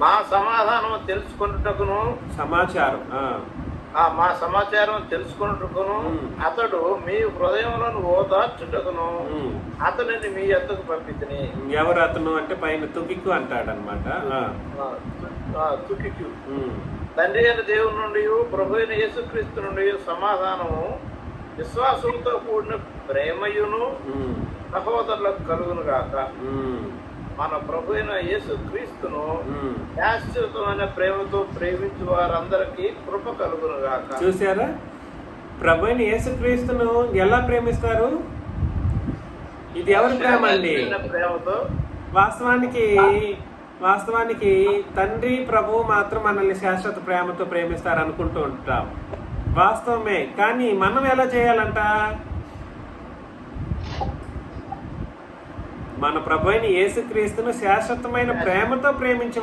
మా సమాధానం తెలుసుకున్నట్టుకును మా సమాచారం తెలుసుకున్నట్టుకును అతడు మీ హృదయంలో ఓదార్చుటకును అతనిని మీ ఎద్దకు పంపితిని. ఎవరు అతను అంటే పైన తుకికు అంటాడు అనమాట. తుకికు తండ్రి అయిన దేవుని నుండి ప్రభు అయిన యేసుక్రీస్తు నుండి సమాధానము విశ్వాసంతో కూడిన ప్రేమయును సహోదరులకు కలుగును గాక. మన ప్రభు అయిన యేసుక్రీస్తును శాశ్వతమైన ప్రేమతో ప్రేమించు వారందరికీ కృప కలుగును గాక. చూసారా? ప్రభు అయిన యేసుక్రీస్తును ఎలా ప్రేమిస్తారు? ఇది ఎవరి ప్రేమ అండి? ప్రేమతో వాస్తవానికి తండ్రి ప్రభు మాత్రం మనల్ని శాశ్వత ప్రేమతో ప్రేమిస్తారు అనుకుంటూ ఉంటాం. వాస్తవమే. కానీ మనం ఎలా చేయాలంట? మన ప్రభు అయిన యేసుక్రీస్తును శాశ్వతమైన ప్రేమతో ప్రేమించి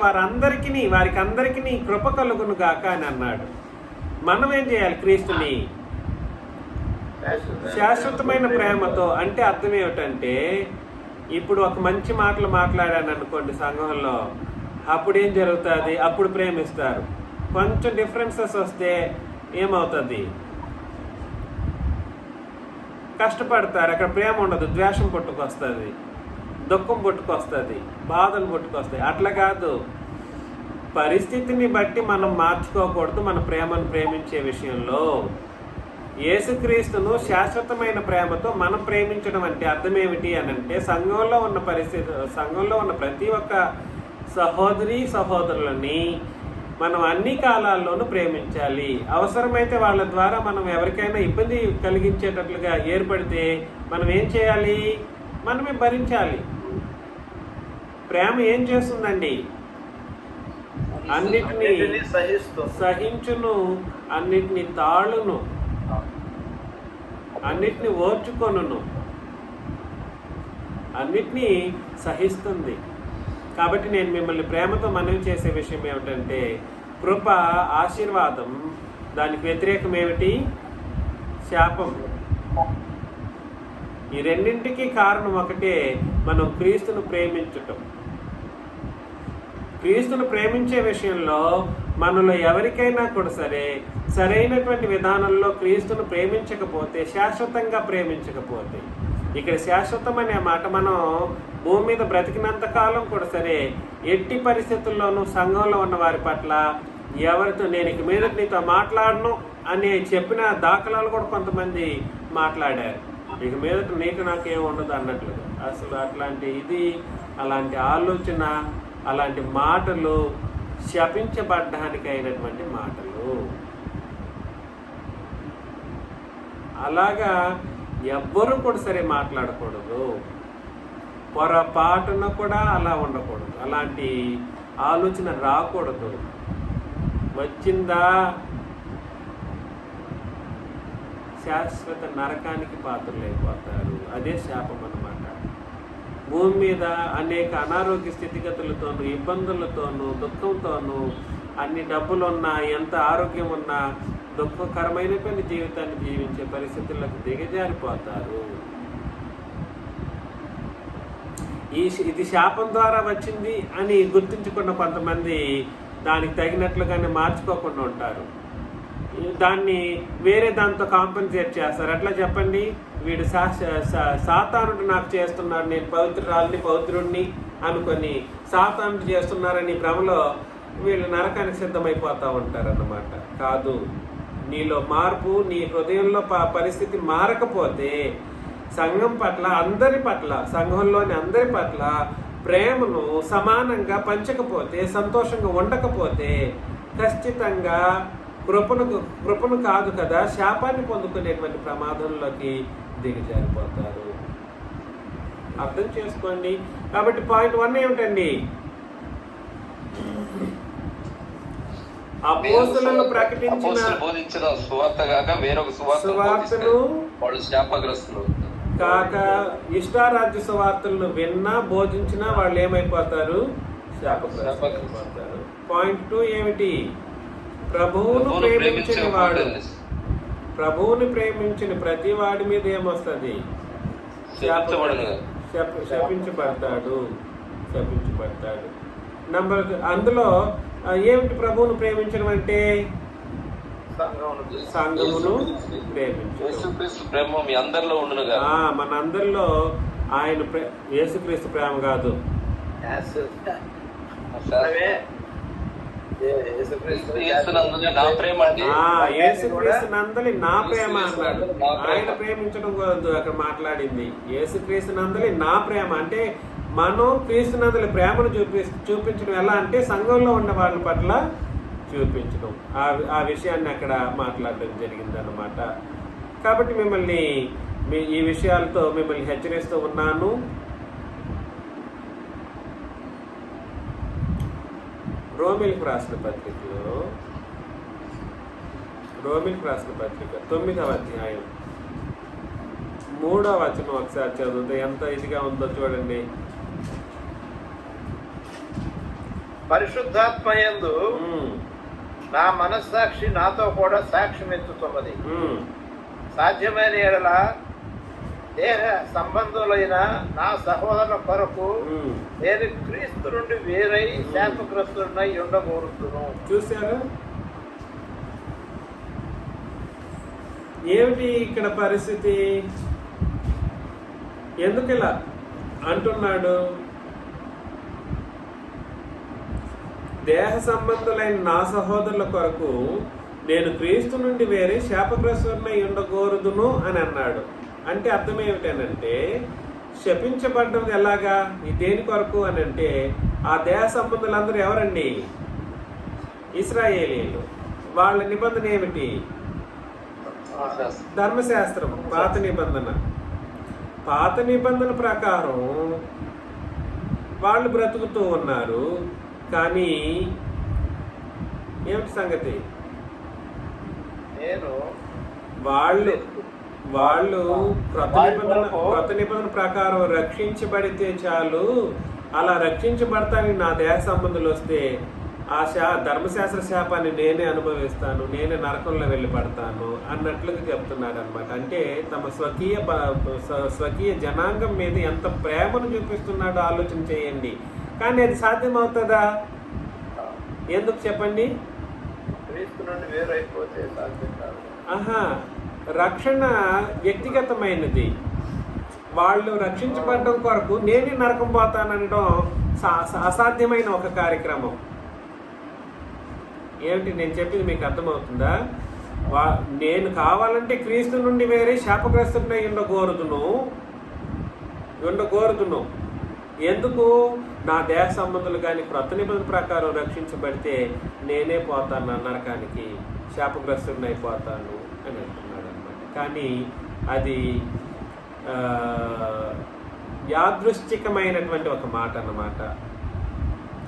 వారికి అందరికీ కృప కలుగును గాక అని అన్నాడు. మనం ఏం చేయాలి? క్రీస్తుని శాశ్వతమైన ప్రేమతో అంటే అర్థం ఏమిటంటే, ఇప్పుడు ఒక మంచి మాటలు మాట్లాడాను అనుకోండి సంఘంలో, అప్పుడు ఏం జరుగుతుంది? అప్పుడు ప్రేమిస్తారు. కొంచెం డిఫరెన్సెస్ వస్తే ఏమవుతుంది? కష్టపడతారు. అక్కడ ప్రేమ ఉండదు, ద్వేషం పుట్టుకొస్తుంది, దుఃఖం పుట్టుకొస్తుంది, బాధలు పుట్టుకొస్తాయి. అట్లా కాదు. పరిస్థితిని బట్టి మనం మార్చుకోకూడదు. మన ప్రేమను ప్రేమించే విషయంలో యేసుక్రీస్తును శాశ్వతమైన ప్రేమతో మనం ప్రేమించడం అంటే అర్థం ఏమిటి అని అంటే, సంఘంలో ఉన్న ప్రతి ఒక్క సహోదరులని మనం అన్ని కాలాల్లోనూ ప్రేమించాలి. అవసరమైతే వాళ్ళ ద్వారా మనం ఎవరికైనా ఇబ్బంది కలిగించేటట్లుగా ఏర్పడితే మనం ఏం చేయాలి? మనమే భరించాలి. ప్రేమ ఏం చేస్తుందండి? అన్నిటినీ అన్నిటినీ సహిస్తుంది. సహించును, అన్నిటినీ తాళును, అన్నిటినీ ఓర్చుకొనును, అన్నిటినీ సహిస్తుంది. కాబట్టి నేను మిమ్మల్ని ప్రేమతో మనవి చేసే విషయం ఏమిటంటే, కృప ఆశీర్వాదం, దానికి వ్యతిరేకం ఏమిటి? శాపం. ఈ రెండింటికి కారణం ఒకటే, మనం క్రీస్తును ప్రేమించటం. క్రీస్తును ప్రేమించే విషయంలో మనలో ఎవరికైనా కూడా సరైనటువంటి విధానంలో క్రీస్తును ప్రేమించకపోతే, శాశ్వతంగా ప్రేమించకపోతే, ఇక్కడ శాశ్వతం అనే మాట మనం భూమి మీద బ్రతికినంత కాలం కూడా ఎట్టి పరిస్థితుల్లోనూ సంఘంలో ఉన్న వారి పట్ల ఎవరితో నేను ఇక మీద నీతో మాట్లాడను అని చెప్పిన దాఖలాలు కూడా కొంతమంది మాట్లాడారు. ఇక మీద నీకు నాకేం ఉండదు అన్నట్లుగా. అసలు అలాంటి ఆలోచన, అలాంటి మాటలు శపించబడ్డానికి అయినటువంటి మాటలు. అలాగా ఎవ్వరూ కూడా మాట్లాడకూడదు. పొరపాటున కూడా అలా ఉండకూడదు. అలాంటి ఆలోచన రాకూడదు. వచ్చిందా శాశ్వత నరకానికి పాత్రలైపోతారు. అదే శాపం అన్నమాట. భూమి మీద అనేక అనారోగ్య స్థితిగతులతోనూ, ఇబ్బందులతోనూ, దుఃఖంతోనూ, అన్ని డబ్బులున్నా, ఎంత ఆరోగ్యం ఉన్నా దుఃఖకరమైనటువంటి జీవితాన్ని జీవించే పరిస్థితులకు దిగజారిపోతారు. ఇది శాపం ద్వారా వచ్చింది అని గుర్తించుకున్న కొంతమంది దానికి తగినట్లుగానే మార్చుకోకుండా ఉంటారు. దాన్ని వేరే దాంతో కాంపెన్సేట్ చేస్తారు. ఎట్లా చెప్పండి? వీడు సాతానుడు నాకు చేస్తున్నాడు, నేను పవిత్రుడిని అనుకొని సాతానుడు చేస్తున్నారని భ్రమలో వీళ్ళు నరకానికి సిద్ధమైపోతూ ఉంటారన్నమాట. కాదు, నీలో మార్పు, నీ హృదయంలో పరిస్థితి మారకపోతే, సంఘం పట్ల, అందరి పట్ల, సంఘంలోని అందరి పట్ల ప్రేమను సమానంగా పంచకపోతే, సంతోషంగా ఉండకపోతే ఖచ్చితంగా కృపను కాదు కదా, శాపాన్ని పొందుకునేటువంటి ప్రమాదంలోకి దిగజారిపోతారు. అర్థం చేసుకోండి. కాబట్టి పాయింట్ 1 ఏమిటండి? అపోస్తలులు ప్రకటించిన బోధించిన సువార్త కాక వేరొక సువార్తను వాళ్ళు శాపగ్రస్తులు కాక ఇష్టారాజ్య సువార్తలను విన్నా బోధించినా వాళ్ళు ఏమైపోతారు? శాపగ్రస్తులైపోతారు. పాయింట్ 2 ఏమిటి? ప్రభువును ప్రేమించిన ప్రతి వాడి మీద ఏమొస్తుంది? శపించబడతాడు. అందులో ఏమిటి ప్రభువును ప్రేమించడం అంటే? సంఘమును ప్రేమ మీ అందరిలో ఉండును గాక. మనందరిలో ఆయన యేసుక్రీస్తు ప్రేమ కాదు, యేసుక్రీస్తు నందలి నా ప్రేమ అన్నాడు. ఆయన ప్రేమించడం కాదు అక్కడ మాట్లాడింది. యేసుక్రీస్తు నందలి నా ప్రేమ అంటే మనం క్రీస్తు నందలి ప్రేమను చూపించడం ఎలా అంటే సంఘంలో ఉన్న వాళ్ళ పట్ల చూపించడం. ఆ విషయాన్ని అక్కడ మాట్లాడడం జరిగింది అన్నమాట. కాబట్టి మిమ్మల్ని ఈ విషయాలతో మిమ్మల్ని హెచ్చరిస్తూ ఉన్నాను. రోమిల్కి రాసిన పత్రిక 9వ అధ్యాయం 3వ వచనం ఒకసారి చదివితే ఎంత ఇదిగా ఉందో చూడండి. పరిశుద్ధాత్మయందు నా మనస్సాక్షి నాతో కూడా సాక్ష్యం ఎత్తుతున్నది. సాధ్యమైన ఎడల దేహ సంబంధులైన నా సహోదరుల కొరకు నేను క్రీస్తు నుండి వేరై శాపగ్రస్తుడై ఉండకూరుతును. చూశారు ఏమిటి ఇక్కడ పరిస్థితి? ఎందుకు ఇలా అంటున్నాడు? దేహ సంబంధులైన నా సహోదరుల కొరకు నేను క్రీస్తు నుండి వేరే శాపగ్రస్తుడై ఉండకూడదును అని అన్నాడు. అంటే అర్థం ఏమిటనంటే, శపించబడ్డం ఎలాగా? దేని కొరకు అని అంటే, ఆ దేహ సంబంధులందరూ ఎవరండి? ఇశ్రాయేలీయులు. వాళ్ళ నిబంధన ఏమిటి? ధర్మశాస్త్రం, పాత నిబంధన ప్రకారం వాళ్ళు బ్రతుకుతూ ఉన్నారు. కానీ ఏమిటి సంగతి? నేను వాళ్ళు క్రొత్త నిబంధన ప్రకారం రక్షించబడితే చాలు, అలా రక్షించబడతానికి నా దేహ సంబంధులు వస్తే ఆ ధర్మశాస్త్ర శాపాన్ని నేనే అనుభవిస్తాను, నేనే నరకంలో వెళ్ళి పడతాను అన్నట్లుగా చెప్తున్నారు అనమాట. అంటే తమ స్వకీయ జనాంగం మీద ఎంత ప్రేమను చూపిస్తున్నాడో ఆలోచన చేయండి. కానీ అది సాధ్యమవుతుందా? ఎందుకు చెప్పండి? క్రీస్తు నుండి వేరైపోతే సాధ్యం కాదు. ఆహా, రక్షణ వ్యక్తిగతమైనది. వాళ్ళు రక్షించబడడం కొరకు నేనే నరకం పోతాననడం అసాధ్యమైన ఒక కార్యక్రమం. ఏమిటి నేను చెప్పింది మీకు అర్థమవుతుందా? నేను కావాలంటే క్రీస్తు నుండి వేరే శాపగ్రస్తుడినై ఉండకూడదును. ఎందుకు? నా దేహ సంబంధులు కానీ క్రొత్త నిబంధన ప్రకారం రక్షించబడితే నేనే పోతాను నా నరకానికి, శాపగ్రస్తుడిని అయిపోతాను అని అంటున్నాడు అనమాట. కానీ అది యాదృశ్చికమైనటువంటి ఒక మాట అన్నమాట.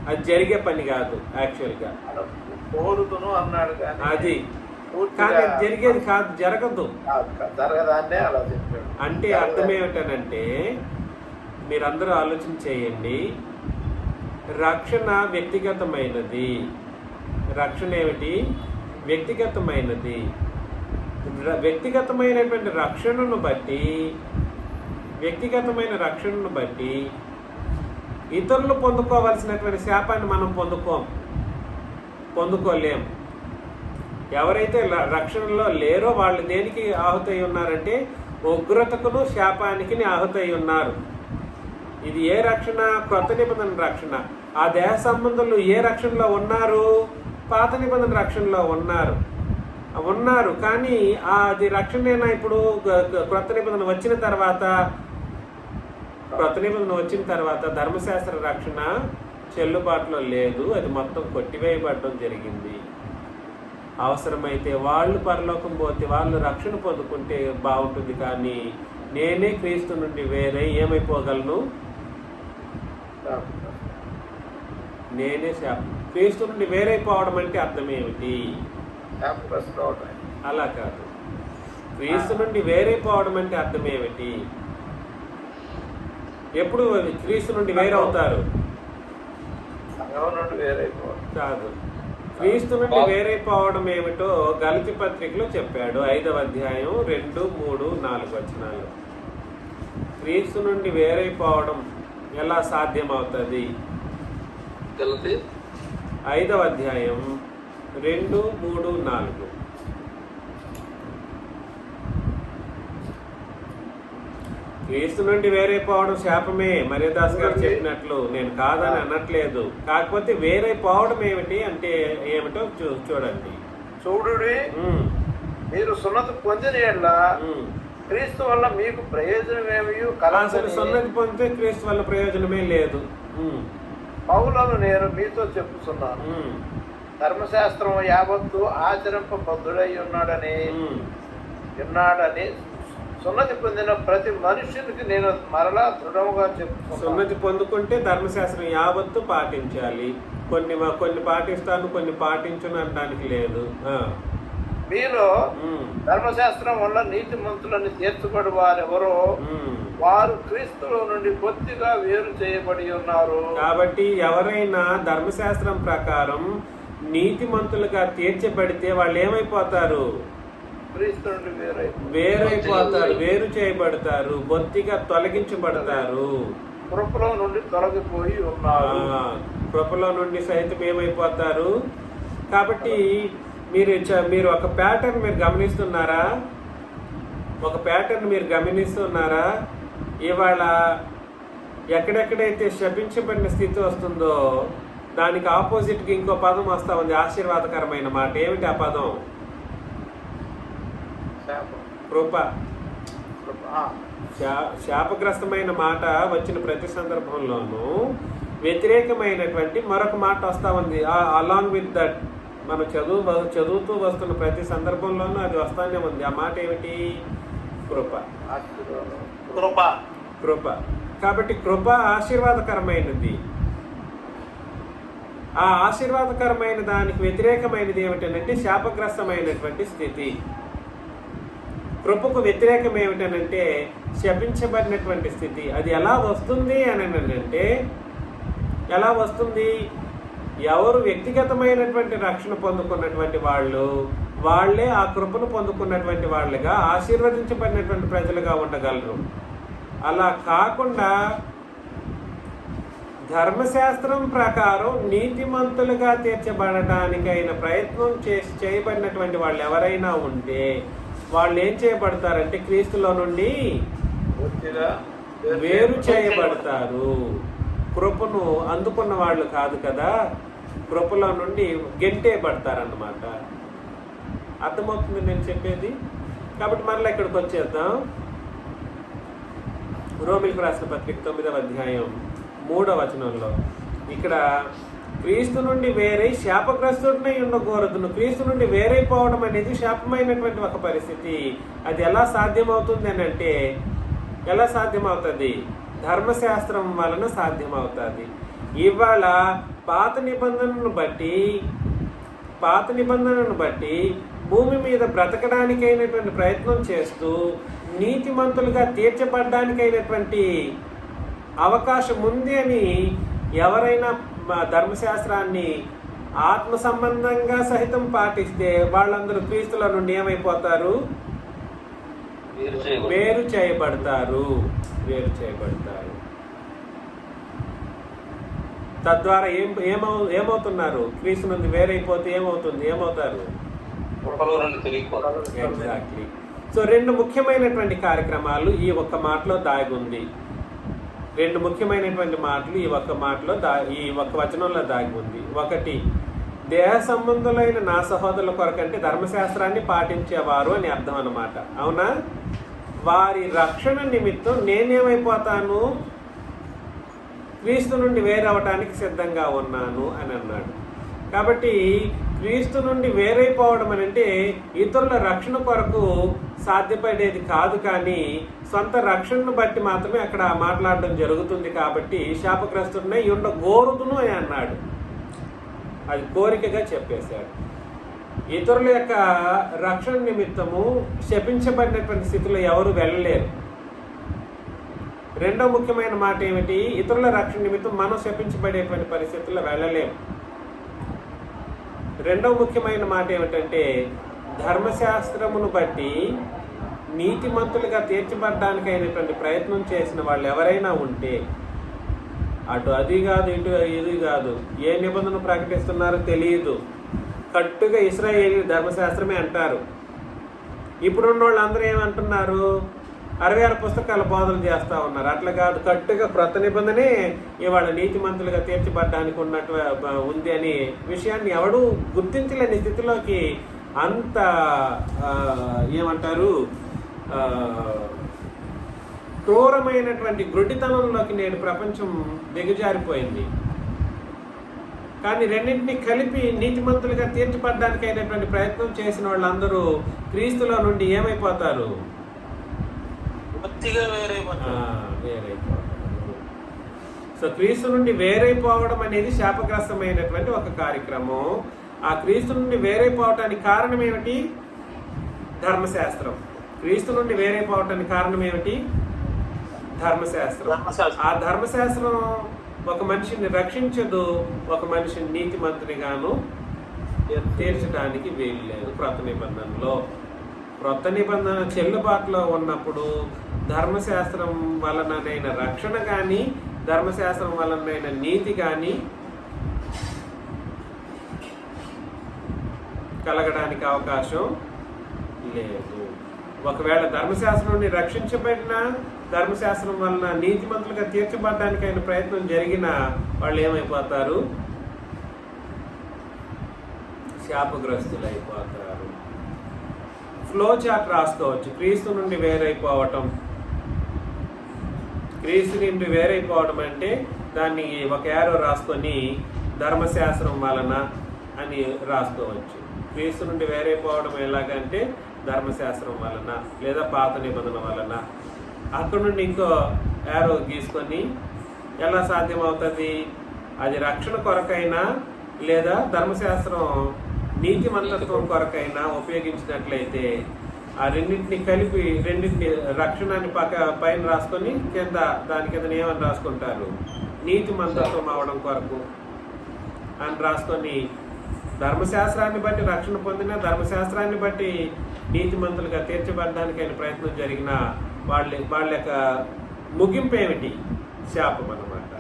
అది జరిగే పని కాదు యాక్చువల్గా. కోరుతును అన్నాడు అది కానీ జరిగేది కాదు, జరగదు. జరగదాన్నే అలా చెప్పాడు. అంటే అర్థం ఏమిటనంటే మీరందరూ ఆలోచన చేయండి. రక్షణ వ్యక్తిగతమైనది. రక్షణ ఏమిటి? వ్యక్తిగతమైనది. వ్యక్తిగతమైనటువంటి రక్షణను బట్టి ఇతరులు పొందుకోవాల్సినటువంటి శాపాన్ని మనం పొందుకోలేం. ఎవరైతే రక్షణలో లేరో వాళ్ళు దేనికి ఆహుతై ఉన్నారంటే ఉగ్రతకును శాపానికి ఆహుతై ఉన్నారు. ఇది ఏ రక్షణ? క్రొత్త నిబంధన రక్షణ. ఆ దేహ సంబంధులు ఏ రక్షణలో ఉన్నారు? పాత నిబంధన రక్షణలో ఉన్నారు. కానీ అది రక్షణేనా? ఇప్పుడు క్రొత్త నిబంధన వచ్చిన తర్వాత ధర్మశాస్త్ర రక్షణ చెల్లుబాటులో లేదు. అది మొత్తం కొట్టివేయబడడం జరిగింది. అవసరమైతే వాళ్ళు పరలోకం పోతే వాళ్ళు రక్షణ పొందుకుంటే బాగుంటుంది. కానీ నేనే క్రీస్తు నుండి వేరే ఏమైపోగలను? క్రీస్తు నుండి వేరైపోవడం అంటే అర్థం ఏమిటి? అలా కాదు. క్రీస్తు నుండి వేరైపోవడం అంటే అర్థం ఏమిటి? ఎప్పుడు క్రీస్తు నుండి వేరవుతారు? కాదు. క్రీస్తు నుండి వేరైపోవడం ఏమిటో గలతీ పత్రికలో చెప్పాడు. 5వ అధ్యాయం 2, 3, 4 వచనాలు. క్రీస్తు నుండి వేరైపోవడం ఎలా సాధ్యమవుతుంది? 5వ అధ్యాయం 2, 3, 4. క్రీస్తు నుండి వేరైపోవడం శాపమే. మర్యాదాస్ గారు చెప్పినట్లు నేను కాదని అనట్లేదు. కాకపోతే వేరైపోవడం ఏమిటి అంటే ఏమిటో చూడండి. మీరు సున్నతి పొందిన యెడల క్రీస్తు వల్ల మీకు ప్రయోజనమేమీ అసలు సున్నతి పొందితే క్రీస్తు వల్ల ప్రయోజనమే లేదు. పౌలను నేను మీతో చెప్పుతున్నాను, ధర్మశాస్త్రం యావత్తు ఆచరింపబద్ధుడై ఉన్నాడని సున్నతి పొందిన ప్రతి మనుషునికి నేను మరలా దృఢంగా చెప్తున్నాను. సున్నతి పొందుకుంటే ధర్మశాస్త్రం యావత్తు పాటించాలి. కొన్ని పాటిస్తాను, కొన్ని పాటించను అనడానికి లేదు. మీలో ధర్మశాస్త్రం వల్ల నీతిమంతులని తీర్చబడి వారెవరో వారు క్రీస్తులో నుండి కొద్దిగా వేరు చేయబడి ఉన్నారు. కాబట్టి ఎవరైనా ధర్మశాస్త్రం ప్రకారం నీతిమంతులుగా తీర్చబడితే వాళ్ళు ఏమైపోతారు? క్రీస్తు నుండి వేరైపోతారు, వేరు చేయబడతారు, బొత్తిగా తొలగించబడతారు. కృపలో నుండి తొలగిపోయి ఉన్నారు. కృపలో నుండి సైతం ఏమైపోతారు? కాబట్టి మీరు ఒక ప్యాటర్న్ మీరు గమనిస్తున్నారా? ఇవాళ ఎక్కడెక్కడైతే శపించబడిన స్థితి వస్తుందో దానికి ఆపోజిట్గా ఇంకో పదం వస్తా ఉంది, ఆశీర్వాదకరమైన మాట. ఏమిటి ఆ పదం? కృప. శాపగ్రస్తమైన మాట వచ్చిన ప్రతి సందర్భంలోనూ వ్యతిరేకమైనటువంటి మరొక మాట వస్తా ఉంది. అలాంగ్ విత్ దట్ మనం చదువుతూ వస్తున్న ప్రతి సందర్భంలోనూ అది వస్తానే ఉంది. ఆ మాట ఏమిటి? కృప. కాబట్టి కృప ఆశీర్వాదకరమైనది. ఆ ఆశీర్వాదకరమైన దానికి వ్యతిరేకమైనది ఏమిటనంటే శాపగ్రస్తమైనటువంటి స్థితి. కృపకు వ్యతిరేకం ఏమిటనంటే శపించబడినటువంటి స్థితి. అది ఎలా వస్తుంది అని అంటే, ఎలా వస్తుంది? ఎవరు వ్యక్తిగతమైనటువంటి రక్షణ పొందుకున్నటువంటి వాళ్ళే ఆ కృపను పొందుకున్నటువంటి వాళ్ళుగా ఆశీర్వదించబడినటువంటి ప్రజలుగా ఉండగలరు. అలా కాకుండా ధర్మశాస్త్రం ప్రకారం నీతిమంతులుగా తీర్చబడటానికైన ప్రయత్నం చేయబడినటువంటి వాళ్ళు ఎవరైనా ఉంటే వాళ్ళు ఏం చేయబడతారంటే క్రీస్తులో నుండి వేరు చేయబడతారు. కృపను అందుకున్న వాళ్ళు కాదు కదా, కృపలో నుండి గెంటేయబడతారన్నమాట. అర్థమవుతుంది నేను చెప్పేది? కాబట్టి మరలా ఇక్కడికి వచ్చేద్దాం. రోమిలకు రాసిన పత్రిక 9వ అధ్యాయం 3వ వచనంలో ఇక్కడ క్రీస్తు నుండి వేరే శాపగ్రస్తుడినై ఉండకూడదును. క్రీస్తు నుండి వేరైపోవడం అనేది శాపమైనటువంటి ఒక పరిస్థితి. అది ఎలా సాధ్యమవుతుంది అని అంటే, ఎలా సాధ్యమవుతుంది? ధర్మశాస్త్రం వలన సాధ్యమవుతుంది. ఇవాళ పాత నిబంధనను బట్టి భూమి మీద బ్రతకడానికైనటువంటి ప్రయత్నం చేస్తూ నీతిమంతులుగా తీర్చబడ్డానికైనటువంటి అవకాశం ఉంది అని ఎవరైనా ధర్మశాస్త్రాన్ని ఆత్మ సంబంధంగా సహితం పాటిస్తే వాళ్ళందరూ క్రీస్తుల నుండి ఏమైపోతారు? వేరు చేయబడతారు. తద్వారా ఏమవుతున్నారు? క్రీస్తు నుండి వేరైపోతే ఏమవుతారు? ఎగ్జాక్ట్లీ. సో 2 ముఖ్యమైనటువంటి కార్యక్రమాలు ఈ ఒక్క మాటలో దాగి ఉంది. 2 ముఖ్యమైనటువంటి మాటలు ఈ ఒక్క వచనంలో దాగి ఉంది. ఒకటి, దేహ సంబంధులైన నా సహోదరుల కొరకంటే ధర్మశాస్త్రాన్ని పాటించేవారు అని అర్థం అన్నమాట. అవునా? వారి రక్షణ నిమిత్తం నేనేమైపోతాను? క్రీస్తు నుండి వేరవటానికి సిద్ధంగా ఉన్నాను అని అన్నాడు. కాబట్టి క్రీస్తు నుండి వేరైపోవడం అని అంటే ఇతరుల రక్షణ కొరకు సాధ్యపడేది కాదు, కానీ సొంత రక్షణను బట్టి మాత్రమే అక్కడ మాట్లాడడం జరుగుతుంది. కాబట్టి శాపగ్రస్తుడినై ఉండకూడదును అని అన్నాడు. అది కోరికగా చెప్పేశాడు. ఇతరుల యొక్క రక్షణ నిమిత్తము శపించబడినటువంటి స్థితిలో ఎవరు వెళ్ళలేరు. రెండో ముఖ్యమైన మాట ఏమిటి? ఇతరుల రక్షణ నిమిత్తం మనం శపించబడేటువంటి పరిస్థితుల్లో వెళ్ళలేము. రెండవ ముఖ్యమైన మాట ఏమిటంటే, ధర్మశాస్త్రమును బట్టి నీతిమంతులుగా తీర్చబడ్డానికి అయినటువంటి ప్రయత్నం చేసిన వాళ్ళు ఎవరైనా ఉంటే, అటు అది కాదు ఇటు ఇది కాదు, ఏ నిబంధన ప్రకటిస్తున్నారో తెలియదు, కట్టుగా ఇశ్రాయేలీ ధర్మశాస్త్రమే అంటారు. ఇప్పుడున్న వాళ్ళందరూ ఏమంటున్నారు? 66 పుస్తకాల బోధన చేస్తూ ఉన్నారు. అట్లా కాదు, కట్టుగా క్రొత్త నిబంధనే ఇవాళ నీతిమంతులుగా తీర్చబడ్డానికి ఉన్నట్టు ఉంది అనే విషయాన్ని ఎవడు గుర్తించలేని స్థితిలోకి అంత ఏమంటారు క్రూరమైనటువంటి గ్రుడ్డితనంలోకి నేడు ప్రపంచం దిగజారిపోయింది. కానీ రెండింటినీ కలిపి నీతిమంతులుగా తీర్చబడ్డానికి అయినటువంటి ప్రయత్నం చేసిన వాళ్ళందరూ క్రీస్తులో నుండి ఏమైపోతారు? వేరైపోతారు. సో క్రీస్తు నుండి వేరైపోవడం అనేది శాపగ్రస్తమైనటువంటి ఒక కార్యక్రమం. ఆ క్రీస్తు నుండి వేరైపోవటానికి కారణం ఏమిటి? ధర్మశాస్త్రం. క్రీస్తు నుండి వేరైపోవటానికి కారణం ఏమిటి? ధర్మశాస్త్రం. ఆ ధర్మశాస్త్రం ఒక మనిషిని రక్షించదు, ఒక మనిషిని నీతిమంతునిగాను తీర్చడానికి వీలు లేదు. క్రొత్త నిబంధన చెల్లుబాటులో ఉన్నప్పుడు ధర్మశాస్త్రం వలననైన రక్షణ కానీ, ధర్మశాస్త్రం వలనైన నీతి కానీ కలగడానికి అవకాశం లేదు. ఒకవేళ ధర్మశాస్త్రం నుండి రక్షించబడినా, ధర్మశాస్త్రం వలన నీతిమంతులుగా తీర్చబడడానికి అయిన ప్రయత్నం జరిగిన వాళ్ళు ఏమైపోతారు? శాపగ్రస్తులైపోతారు. ఫ్లో చార్ట్ రాసుకోవచ్చు. క్రీస్తు నుండి వేరైపోవటం. క్రీస్తు నుండి వేరైపోవడం అంటే దాన్ని ఒక యారో రాసుకొని ధర్మశాస్త్రం వలన అని రాసుకోవచ్చు. క్రీస్తు నుండి వేరైపోవడం ఎలాగంటే ధర్మశాస్త్రం వలన లేదా పాత నిబంధన వలన. అక్కడ నుండి ఇంకో యారో గీసుకొని ఎలా సాధ్యమవుతుంది? అది రక్షణ కొరకైనా లేదా ధర్మశాస్త్రం నీతిమంతత్వం కొరకైనా ఉపయోగించినట్లయితే ఆ రెండింటిని కలిపి రెండింటిని రక్షణాన్ని పైన రాసుకొని దాని కింద ఏమని రాసుకుంటారు, నీతిమంతత్వం అవడం కొరకు అని రాసుకొని ధర్మశాస్త్రాన్ని బట్టి రక్షణ పొందిన, ధర్మశాస్త్రాన్ని బట్టి నీతిమంతులుగా తీర్చబడడానికి ఆయన ప్రయత్నం జరిగిన వాళ్ళ యొక్క ముగింపు ఏమిటి? శాపం అన్నమాట.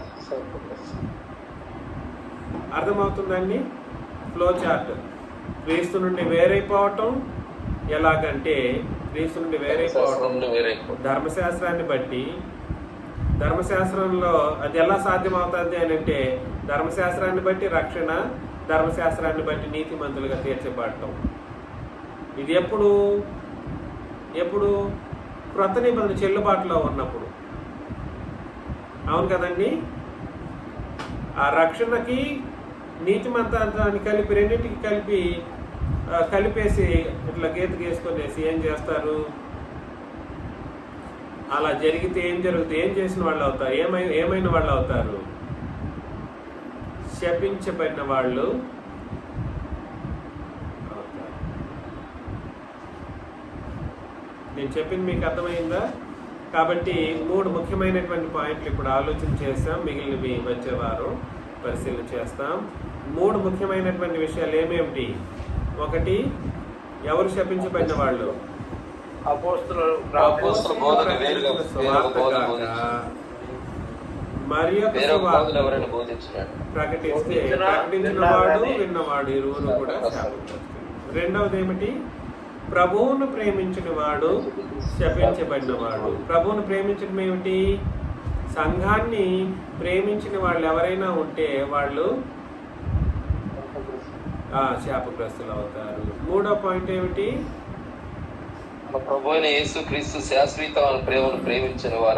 అర్థమవుతుందండి? Flow chart. క్రీస్తు నుండి వేరైపోవటం ఎలాగంటే, క్రీస్తు నుండి వేరైపోవటం ధర్మశాస్త్రాన్ని బట్టి, ధర్మశాస్త్రంలో అది ఎలా సాధ్యమవుతుంది అని అంటే ధర్మశాస్త్రాన్ని బట్టి రక్షణ, ధర్మశాస్త్రాన్ని బట్టి నీతిమంతులుగా తీర్చబడటం. ఇది ఎప్పుడు క్రొత్త నిబంధన చెల్లుబాటులో ఉన్నప్పుడు. అవును కదండి? ఆ రక్షణకి నీతిమంతాన్ని కలిపి రెండింటికి కలిపేసి ఇట్లా గీత గీసుకొనేసి ఏం చేస్తారు? అలా జరిగితే ఏం జరుగుతుంది? ఏం చేసిన వాళ్ళు అవుతారు? ఏమైన వాళ్ళు అవుతారు? శపించబడిన వాళ్ళు అవుతారు. నేను చెప్పింది మీకు అర్థమైందా? కాబట్టి 3 ముఖ్యమైనటువంటి పాయింట్లు ఇప్పుడు ఆలోచన చేస్తాం. మిగిలినవి వచ్చే వారం పరిశీలన చేస్తాం. 3 ముఖ్యమైనటువంటి విషయాలు ఏమేమిటి? 1, ఎవరు శపించబడిన వాళ్ళు? మరి ప్రకటించిన వాడు, విన్నవాడు ఇరువురు కూడా శాపగ్రస్తులు. 2వది ఏమిటి? ప్రభువును ప్రేమించిన వాడు శపించబడిన వాడు. ప్రభువును ప్రేమించడం ఏమిటి? సంఘాన్ని ప్రేమించిన వాళ్ళు ఎవరైనా ఉంటే వాళ్ళు శాపగ్రస్తులు అవుతారు. 3వ పాయింట్ ఏమిటి?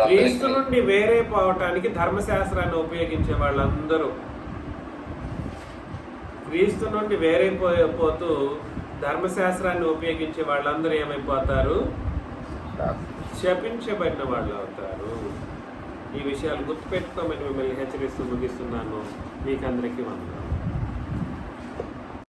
క్రీస్తు నుండి వేరే పోవటానికి ధర్మశాస్త్రాన్ని ఉపయోగించే వాళ్ళందరూ, క్రీస్తు నుండి వేరే పోతూ ధర్మశాస్త్రాన్ని ఉపయోగించే వాళ్ళందరూ ఏమైపోతారు? శపించబడిన వాళ్ళు అవుతారు. ఈ విషయాలు గుర్తుపెట్టుకోమని మిమ్మల్ని హెచ్చరిస్తూ ముగిస్తున్నాను. మీకందరికీ వందనాలు.